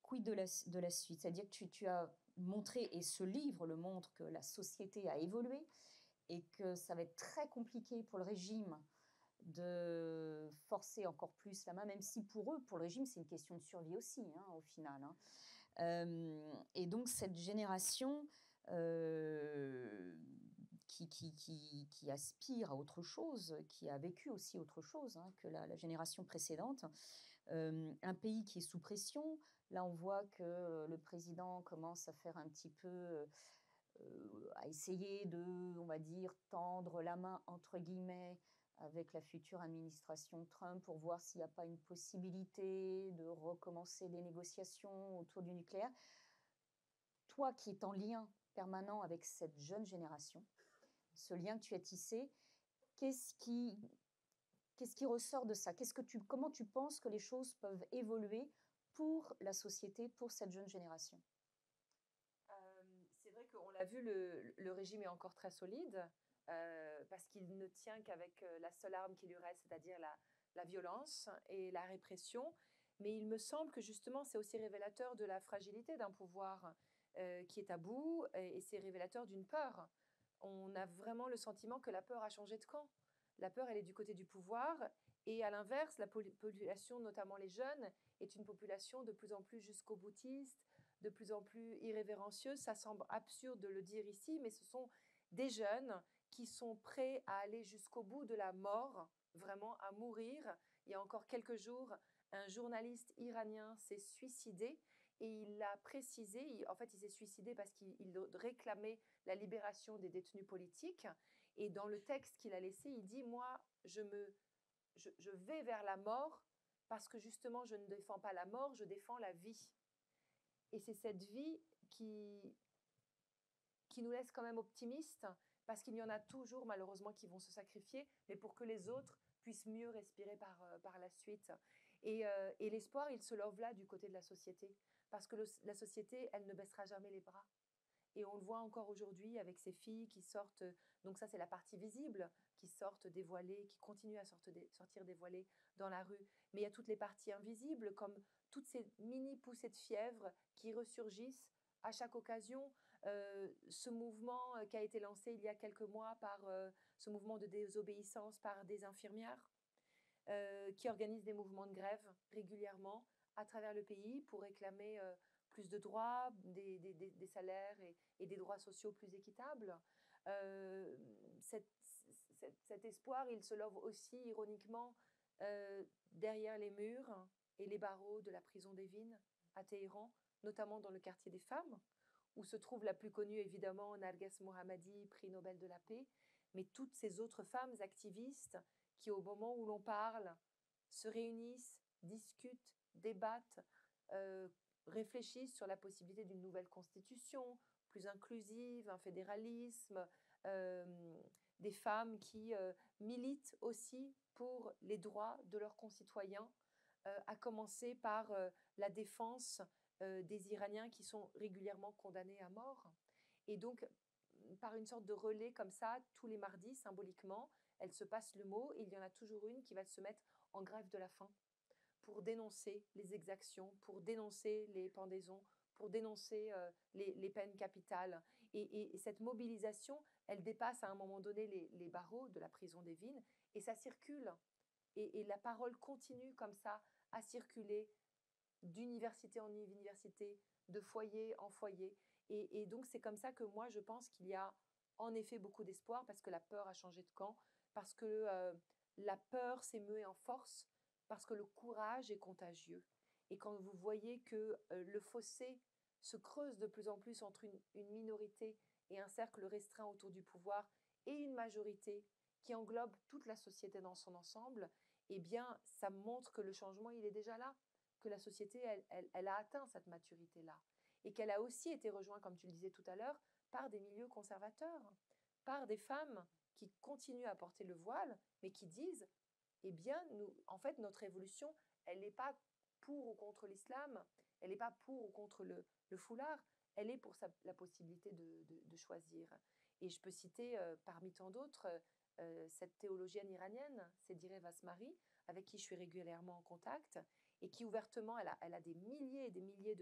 quid de la suite? C'est-à-dire que tu as montré, et ce livre le montre, que la société a évolué et que ça va être très compliqué pour le régime de forcer encore plus la main, même si pour eux, pour le régime, c'est une question de survie aussi, hein, au final. Hein. Et donc cette génération qui aspire à autre chose, qui a vécu aussi autre chose, hein, que la génération précédente, un pays qui est sous pression. Là, on voit que le président commence à faire un petit peu, à essayer de, on va dire, tendre la main, entre guillemets, avec la future administration Trump pour voir s'il n'y a pas une possibilité de recommencer des négociations autour du nucléaire. Toi qui es en lien permanent avec cette jeune génération, ce lien que tu as tissé, qu'est-ce qui ressort de ça? Comment tu penses que les choses peuvent évoluer pour la société, pour cette jeune génération? C'est vrai qu'on l'a vu, le régime est encore très solide parce qu'il ne tient qu'avec la seule arme qui lui reste, c'est-à-dire la violence et la répression. Mais il me semble que justement, c'est aussi révélateur de la fragilité d'un pouvoir qui est à bout, et c'est révélateur d'une peur. On a vraiment le sentiment que la peur a changé de camp. La peur, elle est du côté du pouvoir, et à l'inverse, la population, notamment les jeunes, est une population de plus en plus jusqu'au-boutiste, de plus en plus irrévérencieuse. Ça semble absurde de le dire ici, mais ce sont des jeunes qui sont prêts à aller jusqu'au bout de la mort, vraiment à mourir. Il y a encore quelques jours, un journaliste iranien s'est suicidé, et il l'a précisé. En fait, il s'est suicidé parce qu'il réclamait la libération des détenus politiques. Et dans le texte qu'il a laissé, il dit « Moi, je vais vers la mort parce que justement, je ne défends pas la mort, je défends la vie. » Et c'est cette vie qui nous laisse quand même optimistes, parce qu'il y en a toujours malheureusement qui vont se sacrifier, mais pour que les autres puissent mieux respirer par la suite. Et l'espoir, il se lève là du côté de la société, parce que la société, elle ne baissera jamais les bras. Et on le voit encore aujourd'hui avec ces filles qui sortent, donc ça c'est la partie visible, qui sortent dévoilées, qui continuent à sortir dévoilées dans la rue. Mais il y a toutes les parties invisibles, comme toutes ces mini poussées de fièvre qui ressurgissent à chaque occasion. Ce mouvement qui a été lancé il y a quelques mois par ce mouvement de désobéissance par des infirmières qui organisent des mouvements de grève régulièrement à travers le pays pour réclamer plus de droits, des salaires et des droits sociaux plus équitables. Cet espoir, il se lève aussi ironiquement derrière les murs et les barreaux de la prison d'Evin à Téhéran, notamment dans le quartier des femmes, où se trouve la plus connue évidemment Narges Mohammadi, prix Nobel de la paix, mais toutes ces autres femmes activistes qui, au moment où l'on parle, se réunissent, discutent, débattent, réfléchissent sur la possibilité d'une nouvelle constitution plus inclusive, un fédéralisme, des femmes qui militent aussi pour les droits de leurs concitoyens, à commencer par la défense des Iraniens qui sont régulièrement condamnés à mort. Et donc, par une sorte de relais comme ça, tous les mardis, symboliquement, elles se passent le mot et il y en a toujours une qui va se mettre en grève de la faim pour dénoncer les exactions, pour dénoncer les pendaisons, pour dénoncer les peines capitales. Et cette mobilisation, elle dépasse à un moment donné les barreaux de la prison d'Evin et ça circule. Et la parole continue comme ça à circuler d'université en université, de foyer en foyer. Et donc, c'est comme ça que moi, je pense qu'il y a en effet beaucoup d'espoir parce que la peur a changé de camp, parce que la peur s'est muée en force, parce que le courage est contagieux. Et quand vous voyez que le fossé se creuse de plus en plus entre une minorité et un cercle restreint autour du pouvoir et une majorité qui englobe toute la société dans son ensemble, eh bien, ça montre que le changement, il est déjà là, que la société, elle a atteint cette maturité-là et qu'elle a aussi été rejointe, comme tu le disais tout à l'heure, par des milieux conservateurs, par des femmes qui continuent à porter le voile, mais qui disent, eh bien, nous, en fait, notre évolution, elle n'est pas pour ou contre l'islam, elle n'est pas pour ou contre le foulard, elle est pour la possibilité de choisir. Et je peux citer parmi tant d'autres cette théologienne iranienne, Sedire Vasmari, avec qui je suis régulièrement en contact, et qui ouvertement, elle a des milliers et des milliers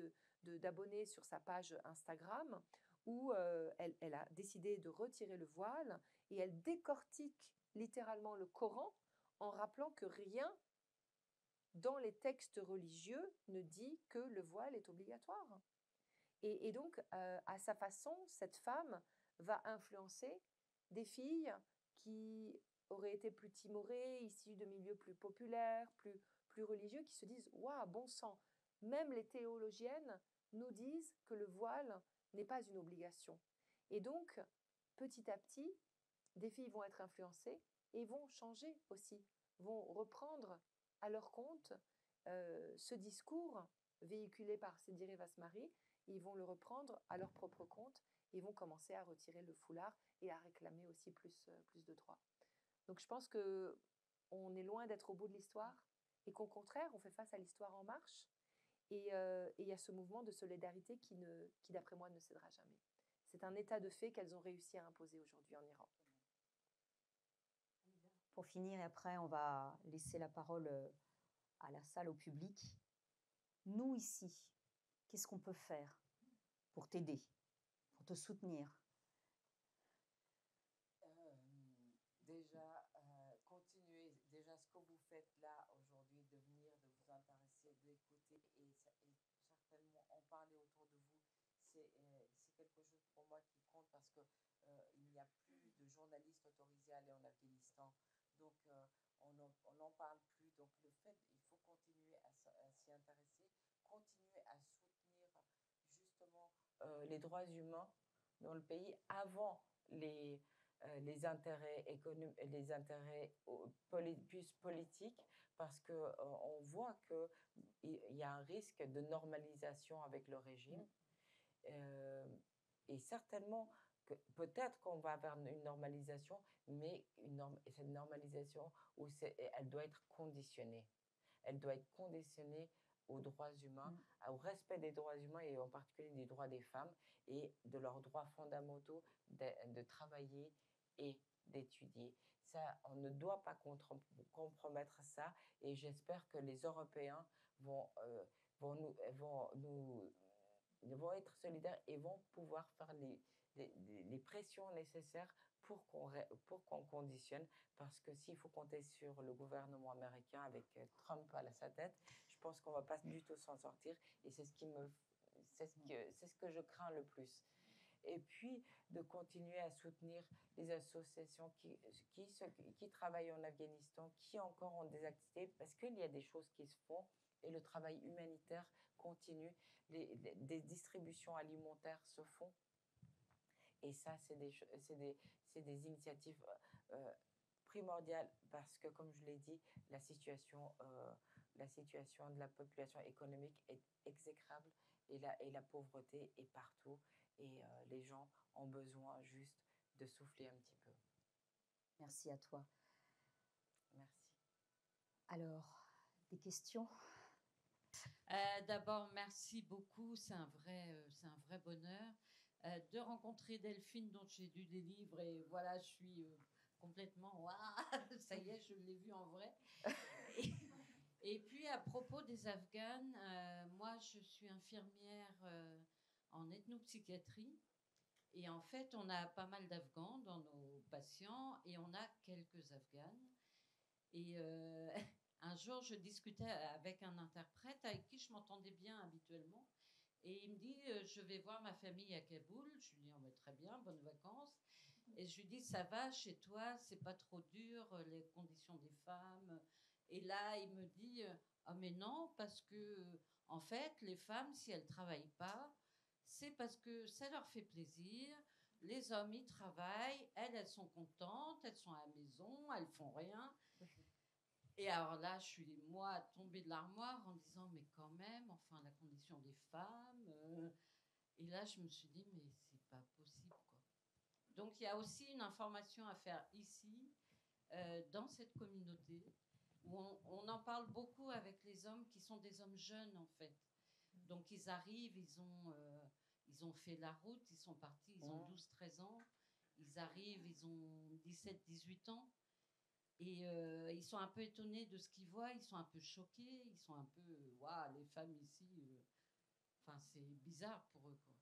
d'abonnés sur sa page Instagram, où elle a décidé de retirer le voile, et elle décortique littéralement le Coran en rappelant que rien dans les textes religieux ne dit que le voile est obligatoire. Et donc, à sa façon, cette femme va influencer des filles qui auraient été plus timorées, issues de milieux plus populaires, plus religieux, qui se disent « Waouh, bon sang !» Même les théologiennes nous disent que le voile n'est pas une obligation. Et donc, petit à petit, des filles vont être influencées et vont changer aussi, vont reprendre à leur compte ce discours véhiculé par Sedire Vasmari. Ils vont le reprendre à leur propre compte et vont commencer à retirer le foulard et à réclamer aussi plus de droits. Donc je pense qu'on est loin d'être au bout de l'histoire et qu'au contraire, on fait face à l'histoire en marche. Et il y a ce mouvement de solidarité qui d'après moi, ne cédera jamais. C'est un état de fait qu'elles ont réussi à imposer aujourd'hui en Iran. Pour finir, et après, on va laisser la parole à la salle, au public. Nous, ici, qu'est-ce qu'on peut faire pour t'aider, pour te soutenir? Déjà, continuez. Déjà, ce que vous faites là aujourd'hui, de venir, de vous intéresser, d'écouter, et certainement en parler autour de vous, c'est quelque chose pour moi qui compte parce que il n'y a plus de journalistes autorisés à aller en Afghanistan. Donc, on n'en parle plus. Donc, le fait, il faut continuer à s'y intéresser, continuer à soutenir justement les droits humains dans le pays avant les intérêts économiques, les intérêts plus politiques, parce que on voit qu'il y a un risque de normalisation avec le régime. Et certainement, peut-être qu'on va vers une normalisation, mais cette normalisation, elle doit être conditionnée. Elle doit être conditionnée aux droits humains, au respect des droits humains et en particulier des droits des femmes et de leurs droits fondamentaux de travailler et d'étudier. Ça, on ne doit pas compromettre ça, et j'espère que les Européens vont être solidaires et vont pouvoir faire les pressions nécessaires pour qu'on conditionne, parce que s'il faut compter sur le gouvernement américain avec Trump à sa tête, je pense qu'on ne va pas du tout s'en sortir, et c'est ce C'est ce que je crains le plus. Et puis, de continuer à soutenir les associations qui travaillent en Afghanistan, qui encore ont des activités, parce qu'il y a des choses qui se font et le travail humanitaire continue. Des distributions alimentaires se font. Et ça, c'est des initiatives primordiales parce que, comme je l'ai dit, la situation de la population économique est exécrable et la pauvreté est partout. Et les gens ont besoin juste de souffler un petit peu. Merci à toi. Merci. Alors, des questions? D'abord, merci beaucoup. C'est un vrai bonheur de rencontrer Delphine, dont j'ai lu des livres. Et voilà, je suis complètement... Waouh, ça y est, je l'ai vue en vrai. Et puis, à propos des Afghanes, moi, je suis infirmière en ethnopsychiatrie. Et en fait, on a pas mal d'Afghans dans nos patients et on a quelques Afghanes. Et un jour, je discutais avec un interprète avec qui je m'entendais bien habituellement. Et il me dit, je vais voir ma famille à Kaboul. Je lui dis, oh, très bien, bonnes vacances. Et je lui dis, ça va chez toi, c'est pas trop dur, les conditions des femmes. Et là, il me dit, ah mais non, parce que en fait, les femmes, si elles travaillent pas, c'est parce que ça leur fait plaisir. Les hommes, ils travaillent, elles sont contentes, elles sont à la maison, elles font rien. Et alors là, je suis, moi, tombée de l'armoire en disant, mais quand même, enfin, la condition des femmes. Et là, je me suis dit, mais c'est pas possible, quoi. Donc, il y a aussi une information à faire ici, dans cette communauté, où on en parle beaucoup avec les hommes qui sont des hommes jeunes, en fait. Donc, ils arrivent, ils ont fait la route, ils sont partis, ils ont 12-13 ans. Ils arrivent, ils ont 17-18 ans. Et ils sont un peu étonnés de ce qu'ils voient, ils sont un peu choqués, ils sont un peu, waouh, les femmes ici, enfin, c'est bizarre pour eux, quoi.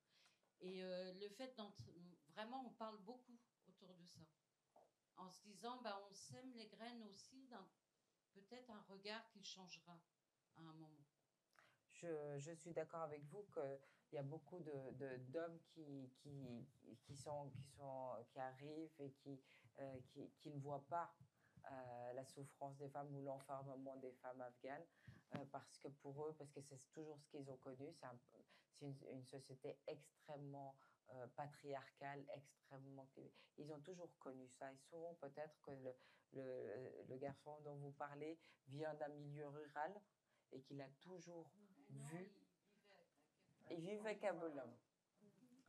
Et le fait vraiment, on parle beaucoup autour de ça, en se disant, bah, on sème les graines aussi d'un peut-être un regard qui changera à un moment. Je suis d'accord avec vous qu'il y a beaucoup d'hommes qui arrivent et qui ne voient pas la souffrance des femmes ou l'enfermement des femmes afghanes parce que pour eux, parce que c'est toujours ce qu'ils ont connu, c'est une société extrêmement patriarcale, extrêmement... Ils ont toujours connu ça et souvent peut-être que le garçon dont vous parlez vient d'un milieu rural et qu'il a toujours vu. Il vivait à Kaboul.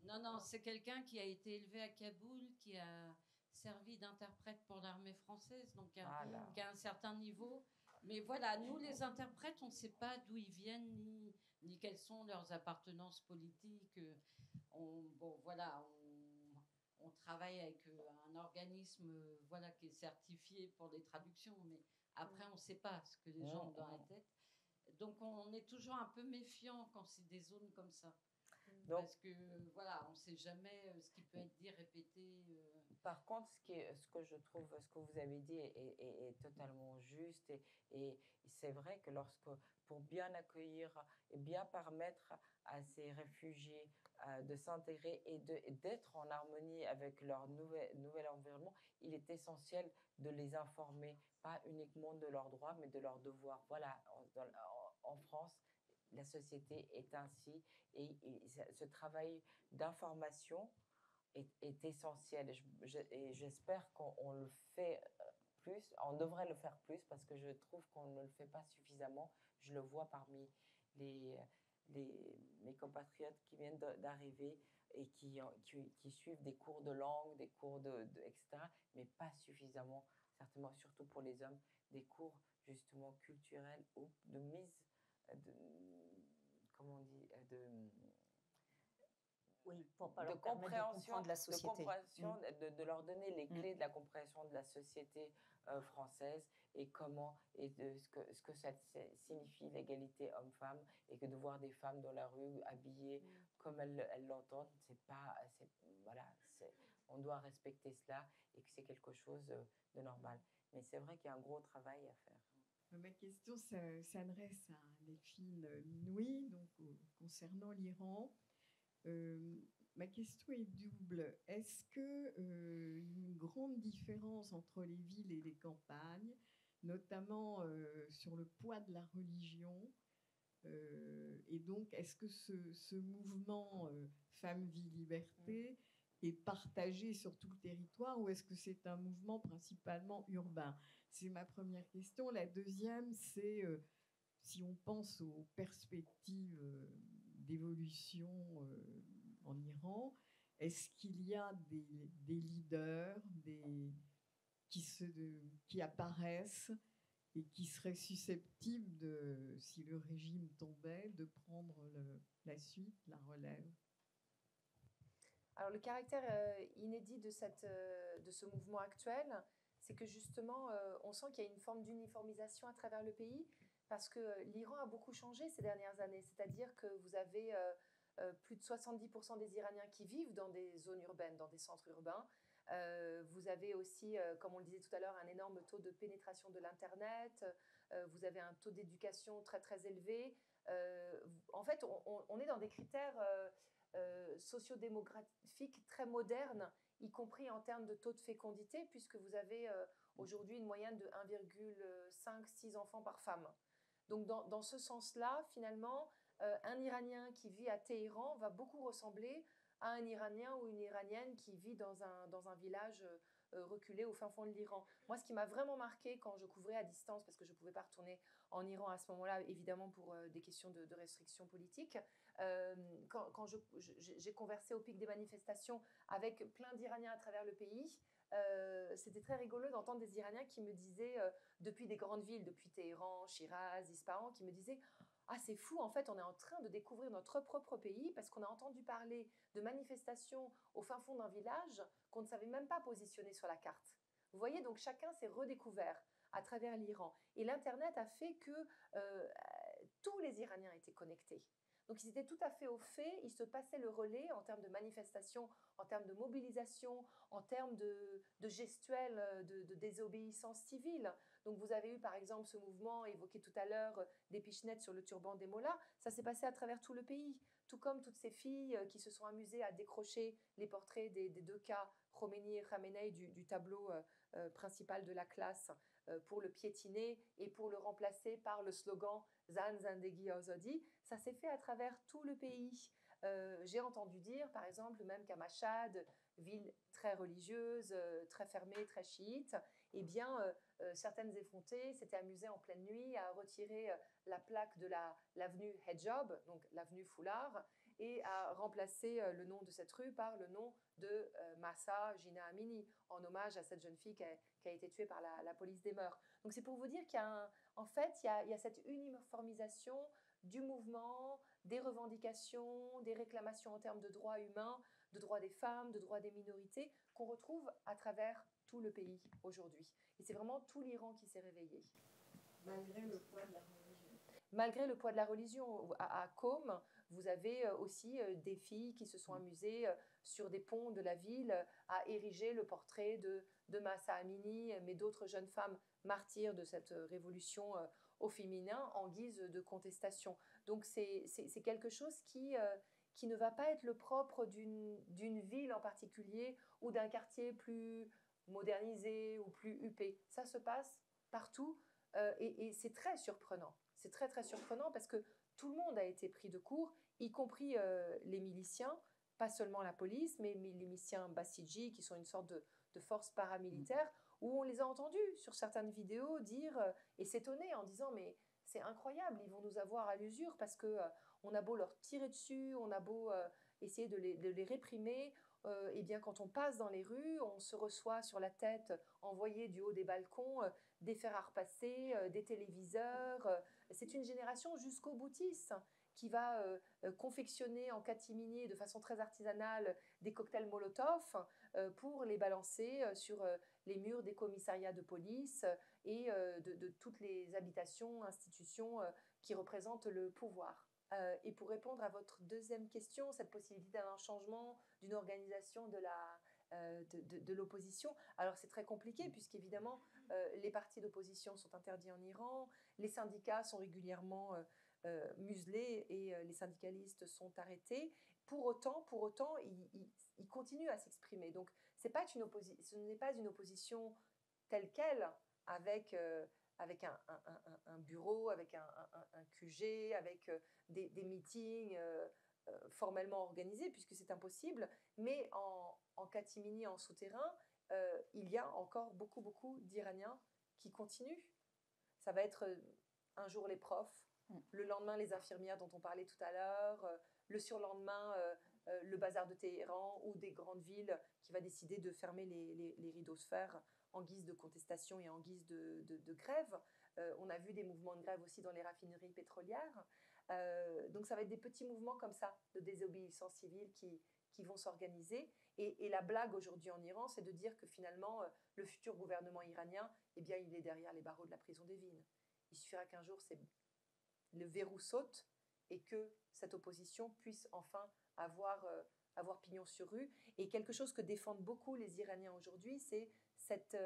Non, c'est quelqu'un qui a été élevé à Kaboul, qui a servi d'interprète pour l'armée française, donc qui a un certain niveau. Mais voilà, nous, les interprètes, on ne sait pas d'où ils viennent, ni quelles sont leurs appartenances politiques. On travaille avec un organisme qui est certifié pour les traductions, mais après, on ne sait pas ce que les gens ont dans la tête. Donc, on est toujours un peu méfiant quand c'est des zones comme ça. Donc, parce que, on ne sait jamais ce qui peut être dit, répété. Par contre, ce que je trouve, ce que vous avez dit est totalement juste. Et c'est vrai que pour bien accueillir et bien permettre à ces réfugiés de s'intégrer et d'être en harmonie avec leur nouvel environnement, il est essentiel de les informer, pas uniquement de leurs droits, mais de leurs devoirs. Voilà, en France, la société est ainsi et ce travail d'information est essentiel et j'espère qu'on le fait plus, on devrait le faire plus parce que je trouve qu'on ne le fait pas suffisamment. Je le vois parmi mes compatriotes qui viennent d'arriver et qui suivent des cours de langue, des cours etc., mais pas suffisamment, certainement, surtout pour les hommes, des cours justement culturels ou de mise, comment on dit, oui, pour pas leur permettre de comprendre la société. De leur donner les clés de la compréhension de la société française et ce que ça signifie l'égalité homme-femme et que de voir des femmes dans la rue habillées comme elles l'entendent, on doit respecter cela et que c'est quelque chose de normal. Mais c'est vrai qu'il y a un gros travail à faire. Ma question s'adresse à Delphine Minoui, donc au concernant l'Iran. Ma question est double. Est-ce que une grande différence entre les villes et les campagnes, notamment sur le poids de la religion, et donc est-ce que ce mouvement Femmes, Vie, Liberté est partagé sur tout le territoire ou est-ce que c'est un mouvement principalement urbain? C'est ma première question. La deuxième, c'est si on pense aux perspectives d'évolution en Iran, est-ce qu'il y a des leaders qui apparaissent et qui seraient susceptibles, si le régime tombait, de prendre la suite, la relève? Alors le caractère inédit de ce mouvement actuel, c'est que justement, on sent qu'il y a une forme d'uniformisation à travers le pays, parce que l'Iran a beaucoup changé ces dernières années. C'est-à-dire que vous avez plus de 70% des Iraniens qui vivent dans des zones urbaines, dans des centres urbains. Vous avez aussi, comme on le disait tout à l'heure, un énorme taux de pénétration de l'Internet. Vous avez un taux d'éducation très très élevé. En fait, on est dans des critères sociodémographiques très modernes, y compris en termes de taux de fécondité, puisque vous avez aujourd'hui une moyenne de 1,5-6 enfants par femme. Donc dans ce sens-là, finalement, un Iranien qui vit à Téhéran va beaucoup ressembler à un Iranien ou une Iranienne qui vit dans un village reculé au fin fond de l'Iran. Moi, ce qui m'a vraiment marqué quand je couvrais à distance, parce que je ne pouvais pas retourner en Iran à ce moment-là, évidemment pour des questions de restrictions politiques, quand j'ai conversé au pic des manifestations avec plein d'Iraniens à travers le pays, c'était très rigolo d'entendre des Iraniens qui me disaient, depuis des grandes villes, depuis Téhéran, Shiraz, Ispahan, qui me disaient « Ah, c'est fou, en fait, on est en train de découvrir notre propre pays parce qu'on a entendu parler de manifestations au fin fond d'un village qu'on ne savait même pas positionner sur la carte. » Vous voyez, donc chacun s'est redécouvert à travers l'Iran. Et l'Internet a fait que tous les Iraniens étaient connectés. Donc ils étaient tout à fait au fait, ils se passaient le relais en termes de manifestation, en termes de mobilisation, en termes de gestuelle, de désobéissance civile. Donc vous avez eu par exemple ce mouvement évoqué tout à l'heure des pichenettes sur le turban des mollahs, ça s'est passé à travers tout le pays. Tout comme toutes ces filles qui se sont amusées à décrocher les portraits des deux cas, Khomeini et Khamenei, du tableau principal de la classe pour le piétiner et pour le remplacer par le slogan Zan Zandegi Azadi. Ça s'est fait à travers tout le pays. J'ai entendu dire, par exemple, même qu'à Mashhad, ville très religieuse, très fermée, très chiite, eh bien, certaines effrontées s'étaient amusées en pleine nuit à retirer la plaque de l'avenue Hejab, donc l'avenue Foulard, et à remplacer le nom de cette rue par le nom de Mahsa Jina Amini, en hommage à cette jeune fille qui a été tuée par la police des mœurs. Donc c'est pour vous dire qu'il y a en fait, il y a cette uniformisation du mouvement, des revendications, des réclamations en termes de droits humains, de droits des femmes, de droits des minorités, qu'on retrouve à travers tout le pays aujourd'hui. Et c'est vraiment tout l'Iran qui s'est réveillé. Malgré le poids de la religion. Malgré le poids de la religion. À Qom, vous avez aussi des filles qui se sont amusées sur des ponts de la ville à ériger le portrait de Mahsa Amini, mais d'autres jeunes femmes martyrs de cette révolution au féminin en guise de contestation. Donc c'est quelque chose qui ne va pas être le propre d'une ville en particulier ou d'un quartier plus modernisé ou plus huppé. Ça se passe partout et c'est très surprenant. C'est très très surprenant parce que tout le monde a été pris de court, y compris les miliciens, pas seulement la police, mais les miliciens Basiji, qui sont une sorte de force paramilitaire, où on les a entendus sur certaines vidéos dire et s'étonner en disant mais c'est incroyable, ils vont nous avoir à l'usure parce que on a beau leur tirer dessus, on a beau essayer de les réprimer, et bien quand on passe dans les rues, on se reçoit sur la tête, envoyé du haut des balcons, des fers à repasser, des téléviseurs. C'est une génération jusqu'au boutiste qui va confectionner en catimini de façon très artisanale des cocktails Molotov pour les balancer sur les murs des commissariats de police et de toutes les habitations, institutions qui représentent le pouvoir. Et pour répondre à votre deuxième question, cette possibilité d'un changement, d'une organisation de l'opposition, alors c'est très compliqué puisqu'évidemment les partis d'opposition sont interdits en Iran, les syndicats sont régulièrement muselés et les syndicalistes sont arrêtés. Pour autant, ils continuent à s'exprimer. Donc, ce n'est pas une opposition telle quelle avec un bureau, avec un QG, avec des meetings formellement organisés, puisque c'est impossible. Mais en catimini, en souterrain, il y a encore beaucoup d'Iraniens qui continuent. Ça va être un jour les profs, le lendemain les infirmières dont on parlait tout à l'heure, le surlendemain le bazar de Téhéran ou des grandes villes qui va décider de fermer les rideaux de fer en guise de contestation et en guise de grève. On a vu des mouvements de grève aussi dans les raffineries pétrolières. Donc ça va être des petits mouvements comme ça de désobéissance civile qui vont s'organiser. Et la blague aujourd'hui en Iran, c'est de dire que finalement, le futur gouvernement iranien, eh bien, il est derrière les barreaux de la prison d'Evin. Il suffira qu'un jour, le verrou saute et que cette opposition puisse enfin avoir pignon sur rue. Et quelque chose que défendent beaucoup les Iraniens aujourd'hui, c'est cette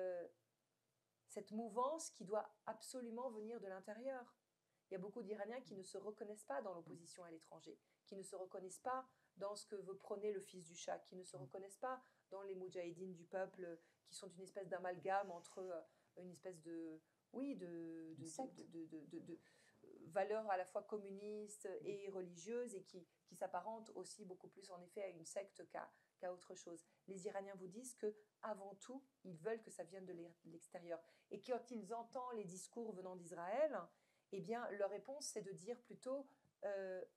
mouvance qui doit absolument venir de l'intérieur. Il y a beaucoup d'Iraniens qui ne se reconnaissent pas dans l'opposition à l'étranger, qui ne se reconnaissent pas dans ce que veut prôner le fils du Shah, qui ne se reconnaissent pas dans les moudjahidines du peuple, qui sont une espèce d'amalgame entre une espèce de valeurs à la fois communistes et religieuses et qui s'apparentent aussi beaucoup plus en effet à une secte qu'à autre chose. Les Iraniens vous disent que avant tout, ils veulent que ça vienne de l'extérieur. Et quand ils entendent les discours venant d'Israël, eh bien, leur réponse, c'est de dire plutôt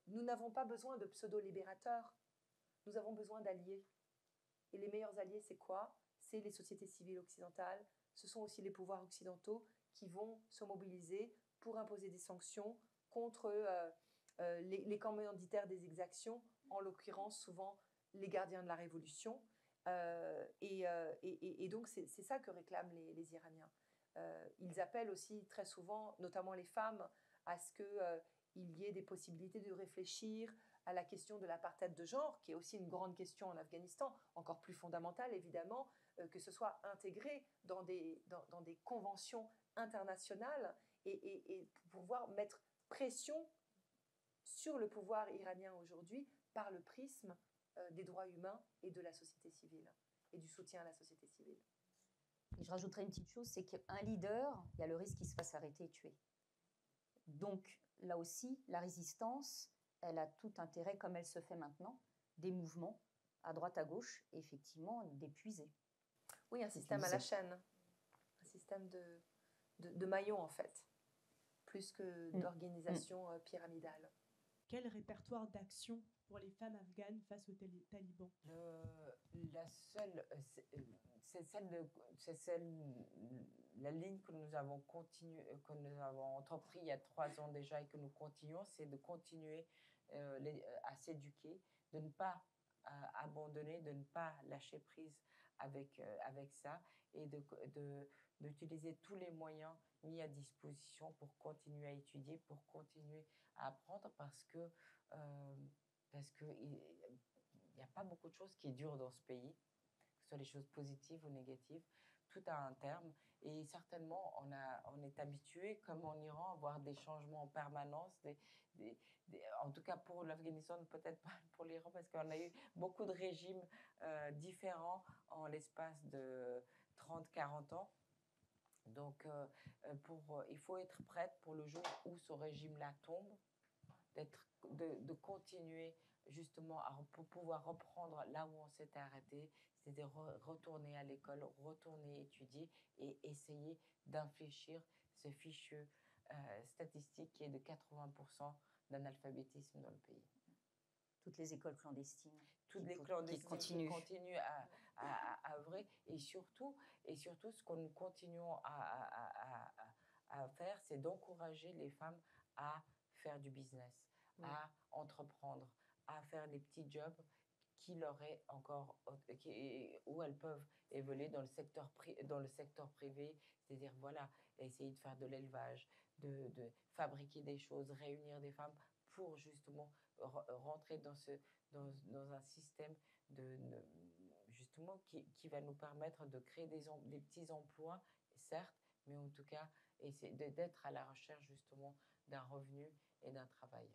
nous n'avons pas besoin de pseudo-libérateurs, nous avons besoin d'alliés. Et les meilleurs alliés, c'est quoi? C'est les sociétés civiles occidentales, ce sont aussi les pouvoirs occidentaux qui vont se mobiliser pour imposer des sanctions contre les commanditaires des exactions, en l'occurrence souvent les gardiens de la révolution. Et donc c'est ça que réclament les Iraniens. Ils appellent aussi très souvent, notamment les femmes, à ce qu'il y ait des possibilités de réfléchir à la question de l'apartheid de genre, qui est aussi une grande question en Afghanistan, encore plus fondamentale évidemment, que ce soit intégré dans des conventions internationales et pour pouvoir mettre pression sur le pouvoir iranien aujourd'hui par le prisme des droits humains et de la société civile et du soutien à la société civile. Et je rajouterais une petite chose, c'est qu'un leader, il y a le risque qu'il se fasse arrêter et tuer. Donc là aussi, la résistance, elle a tout intérêt, comme elle se fait maintenant, des mouvements à droite, à gauche, et effectivement d'épuiser. Oui, un système à la chaîne, un système de maillons en fait, plus que d'organisation pyramidale. Quel répertoire d'action pour les femmes afghanes face aux talibans? La ligne que nous avons entrepris il y a 3 ans déjà et que nous continuons, c'est de continuer à s'éduquer, de ne pas abandonner, de ne pas lâcher prise avec ça et d'utiliser tous les moyens mis à disposition pour continuer à étudier, pour continuer à apprendre parce que il n'y a pas beaucoup de choses qui durent dans ce pays, que ce soit les choses positives ou négatives. Tout a un terme et certainement on est habitué, comme en Iran, à voir des changements en permanence, en tout cas pour l'Afghanistan, peut-être pas pour l'Iran, parce qu'on a eu beaucoup de régimes différents en l'espace de 30-40 ans. Donc, il faut être prête pour le jour où ce régime-là tombe, de continuer justement pour pouvoir reprendre là où on s'était arrêté, c'est-à-dire retourner à l'école, retourner étudier et essayer d'infléchir ce fichu statistique qui est de 80% d'analphabétisme dans le pays. Toutes les écoles clandestines. Toutes les clandestines qui continuent à œuvrer. Et surtout, ce que nous continuons à faire, c'est d'encourager les femmes à faire du business, à entreprendre, à faire des petits jobs où elles peuvent évoluer dans le secteur privé, c'est-à-dire voilà, essayer de faire de l'élevage, de fabriquer des choses, réunir des femmes pour justement rentrer dans un système justement qui va nous permettre de créer des petits emplois, certes, mais en tout cas essayer d'être à la recherche justement d'un revenu et d'un travail.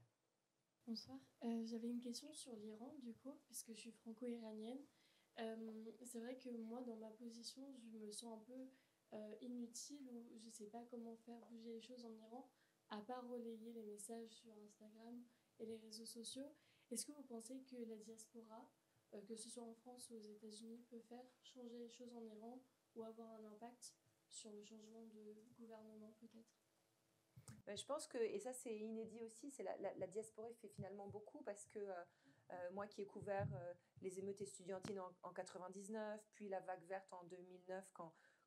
Bonsoir. J'avais une question sur l'Iran, du coup, puisque je suis franco-iranienne. C'est vrai que moi, dans ma position, je me sens un peu inutile ou je ne sais pas comment faire bouger les choses en Iran, à part relayer les messages sur Instagram et les réseaux sociaux. Est-ce que vous pensez que la diaspora, que ce soit en France ou aux États-Unis, peut faire changer les choses en Iran ou avoir un impact sur le changement de gouvernement, peut-être? Je pense que, et ça c'est inédit aussi, c'est la diaspora fait finalement beaucoup parce que moi qui ai couvert les émeutes estudiantines en 99, puis la vague verte en 2009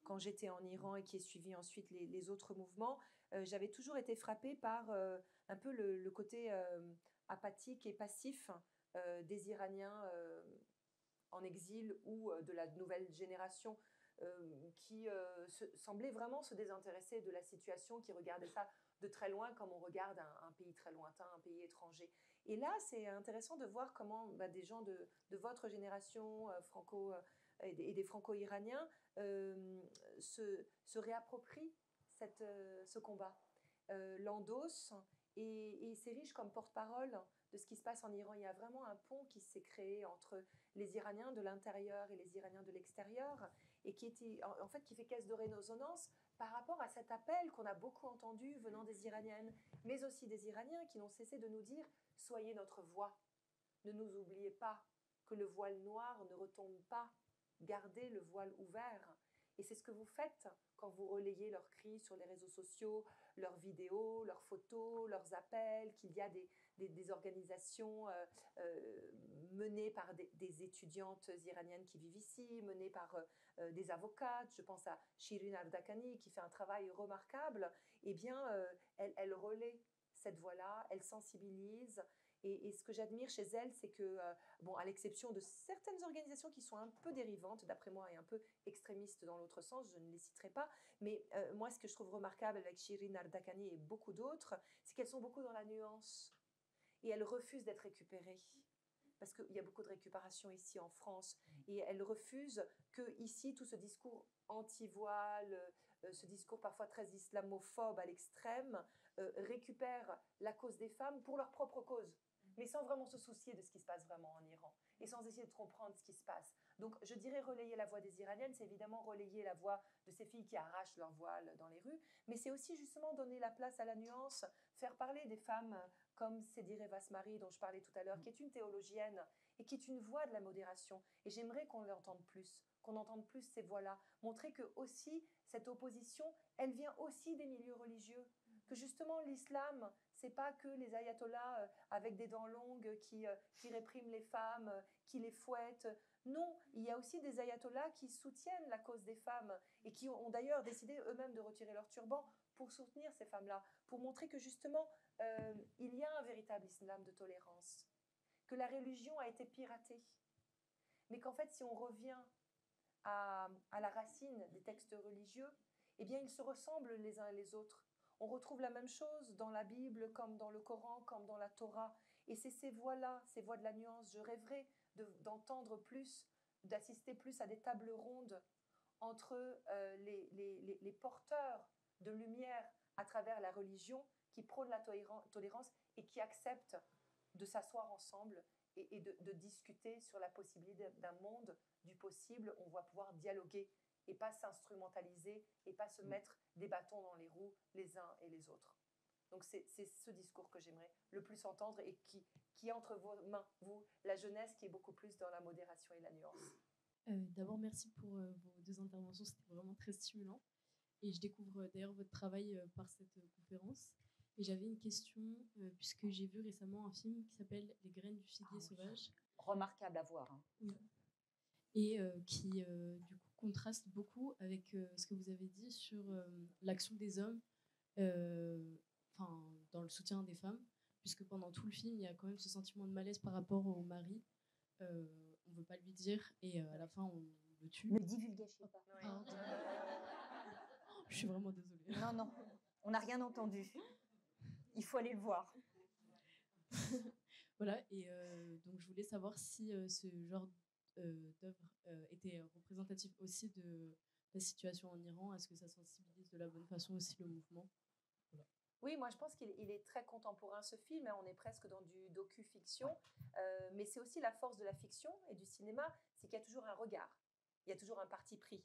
quand j'étais en Iran et qui ai suivi ensuite les autres mouvements, j'avais toujours été frappée par un peu le côté apathique et passif des Iraniens en exil ou de la nouvelle génération qui semblait vraiment se désintéresser de la situation, qui regardait ça de très loin comme on regarde un pays très lointain, un pays étranger. Et là, c'est intéressant de voir comment des gens de votre génération franco et des franco-iraniens se réapproprient ce combat, l'endossent et s'érigent comme porte-parole de ce qui se passe en Iran. Il y a vraiment un pont qui s'est créé entre les Iraniens de l'intérieur et les Iraniens de l'extérieur et qui fait caisse de résonance par rapport à cet appel qu'on a beaucoup entendu venant des Iraniennes, mais aussi des Iraniens qui n'ont cessé de nous dire « Soyez notre voix, ne nous oubliez pas, que le voile noir ne retombe pas, gardez le voile ouvert ». Et c'est ce que vous faites quand vous relayez leurs cris sur les réseaux sociaux, leurs vidéos, leurs photos, leurs appels, qu'il y a des organisations menées par des étudiantes iraniennes qui vivent ici, menées par des avocates. Je pense à Shirin Ardakani qui fait un travail remarquable. Eh bien, elle relaie cette voix-là, elle sensibilise. Et ce que j'admire chez elle, c'est que, à l'exception de certaines organisations qui sont un peu dérivantes, d'après moi, et un peu extrémistes dans l'autre sens, je ne les citerai pas, mais moi, ce que je trouve remarquable avec Shirin Ardakani et beaucoup d'autres, c'est qu'elles sont beaucoup dans la nuance. Et elles refusent d'être récupérées. Parce qu'il y a beaucoup de récupération ici en France. Et elles refusent que ici tout ce discours anti-voile, ce discours parfois très islamophobe à l'extrême, récupère la cause des femmes pour leur propre cause, mais sans vraiment se soucier de ce qui se passe vraiment en Iran, et sans essayer de comprendre ce qui se passe. Donc je dirais relayer la voix des Iraniennes, c'est évidemment relayer la voix de ces filles qui arrachent leur voile dans les rues, mais c'est aussi justement donner la place à la nuance, faire parler des femmes comme Sedire Vasmari, dont je parlais tout à l'heure, qui est une théologienne et qui est une voix de la modération. Et j'aimerais qu'on l'entende plus, qu'on entende plus ces voix-là. Montrer que aussi, cette opposition, elle vient aussi des milieux religieux. Que justement, l'islam, c'est pas que les ayatollahs avec des dents longues qui répriment les femmes, qui les fouettent. Non, il y a aussi des ayatollahs qui soutiennent la cause des femmes et qui ont d'ailleurs décidé eux-mêmes de retirer leur turban pour soutenir ces femmes-là, pour montrer que justement, il y a un véritable islam de tolérance, que la religion a été piratée, mais qu'en fait, si on revient à la racine des textes religieux, eh bien, ils se ressemblent les uns et les autres. On retrouve la même chose dans la Bible, comme dans le Coran, comme dans la Torah. Et c'est ces voix-là, ces voix de la nuance. Je rêverais d'entendre plus, d'assister plus à des tables rondes entre les porteurs de lumière à travers la religion qui prônent la tolérance et qui acceptent de s'asseoir ensemble et de discuter sur la possibilité d'un monde du possible. On va pouvoir dialoguer et pas s'instrumentaliser et pas se mettre des bâtons dans les roues les uns et les autres. Donc c'est ce discours que j'aimerais le plus entendre et qui est entre vos mains, vous, la jeunesse, qui est beaucoup plus dans la modération et la nuance. D'abord, merci pour vos deux interventions, c'était vraiment très stimulant. Et je découvre d'ailleurs votre travail par cette conférence. Et j'avais une question, puisque j'ai vu récemment un film qui s'appelle Les graines du figuier sauvage. Remarquable à voir. Hein. Oui. Et qui, du coup, contraste beaucoup avec ce que vous avez dit sur l'action des hommes dans le soutien des femmes, puisque pendant tout le film, il y a quand même ce sentiment de malaise par rapport au mari. On ne veut pas lui dire, et à la fin, on le tue. Ne divulgâchez pas. Pardon. Je suis vraiment désolée. Non, on n'a rien entendu. Il faut aller le voir. Voilà, et donc je voulais savoir si ce genre d'œuvre était représentatif aussi de la situation en Iran. Est-ce que ça sensibilise de la bonne façon aussi le mouvement? Voilà. Oui, moi je pense qu'il est très contemporain ce film, hein, on est presque dans du docu-fiction, mais c'est aussi la force de la fiction et du cinéma, c'est qu'il y a toujours un regard, il y a toujours un parti pris.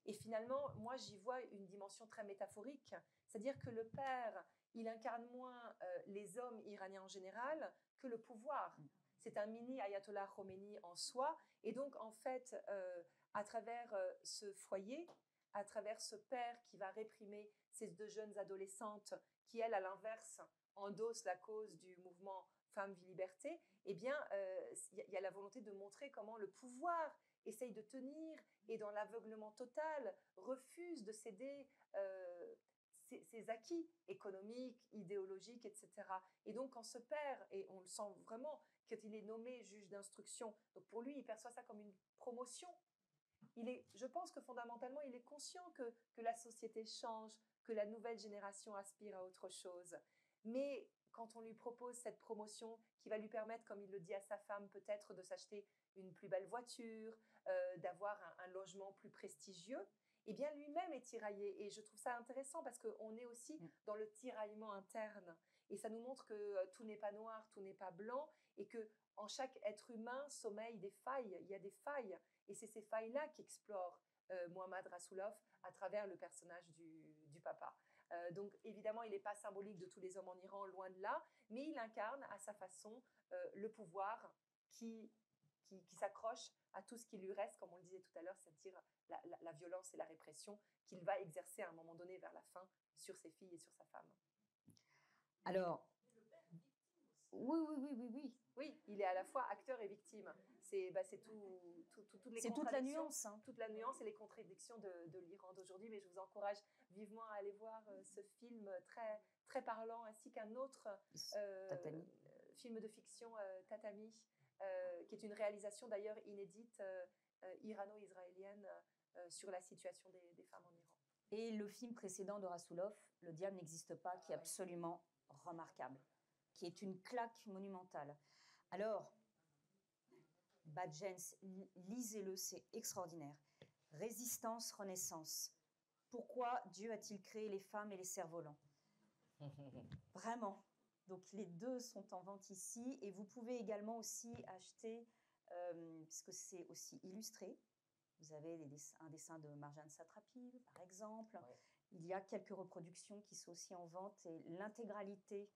Et finalement, moi j'y vois une dimension très métaphorique, c'est-à-dire que le père, il incarne moins les hommes iraniens en général que le pouvoir. C'est un mini Ayatollah Khomeini en soi, et donc en fait, à travers ce foyer, à travers ce père qui va réprimer ces deux jeunes adolescentes qui, elles, à l'inverse, endossent la cause du mouvement Femmes, Vie, Liberté, eh bien, y a la volonté de montrer comment le pouvoir essaye de tenir et dans l'aveuglement total, refuse de céder ses acquis économiques, idéologiques, etc. Et donc, quand ce père, et on le sent vraiment, quand il est nommé juge d'instruction, donc pour lui, il perçoit ça comme une promotion. Je pense que fondamentalement, il est conscient que la société change, que la nouvelle génération aspire à autre chose. Mais quand on lui propose cette promotion qui va lui permettre, comme il le dit à sa femme, peut-être de s'acheter une plus belle voiture, d'avoir un logement plus prestigieux, eh bien lui-même est tiraillé. Et je trouve ça intéressant parce qu'on est aussi dans le tiraillement interne. Et ça nous montre que tout n'est pas noir, tout n'est pas blanc, et que en chaque être humain sommeillent des failles. Il y a des failles. Et c'est ces failles-là qu'explore Mohammad Rasulov à travers le personnage du papa. Donc évidemment, il n'est pas symbolique de tous les hommes en Iran, loin de là, mais il incarne à sa façon le pouvoir qui s'accroche à tout ce qui lui reste, comme on le disait tout à l'heure, c'est-à-dire la violence et la répression qu'il va exercer à un moment donné vers la fin sur ses filles et sur sa femme. Alors, oui. Oui, il est à la fois acteur et victime. C'est toutes les C'est toute la contradictions, nuance. Hein. toute la nuance et les contradictions de l'Iran d'aujourd'hui. Mais je vous encourage vivement à aller voir ce film très, très parlant, ainsi qu'un autre film de fiction, Tatami, qui est une réalisation d'ailleurs inédite irano-israélienne sur la situation des femmes en Iran. Et le film précédent de Rasulov, Le diable n'existe pas, qui est absolument remarquable, qui est une claque monumentale. Alors, Badjens, lisez-le, c'est extraordinaire. Résistance, renaissance. Pourquoi Dieu a-t-il créé les femmes et les cerfs-volants? Vraiment. Donc les deux sont en vente ici et vous pouvez également aussi acheter, puisque c'est aussi illustré. Vous avez un dessin de Marjane Satrapi, par exemple. Ouais. Il y a quelques reproductions qui sont aussi en vente et l'intégralité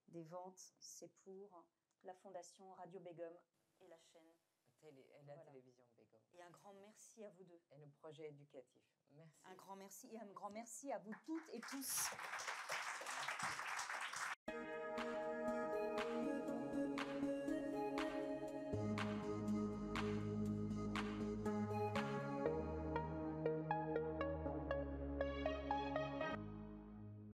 des ventes, c'est pour la Fondation Radio Begum et la chaîne. La télévision Begum. Et un grand merci à vous deux. Et le projet éducatif. Merci. Un grand merci et un grand merci à vous toutes et tous.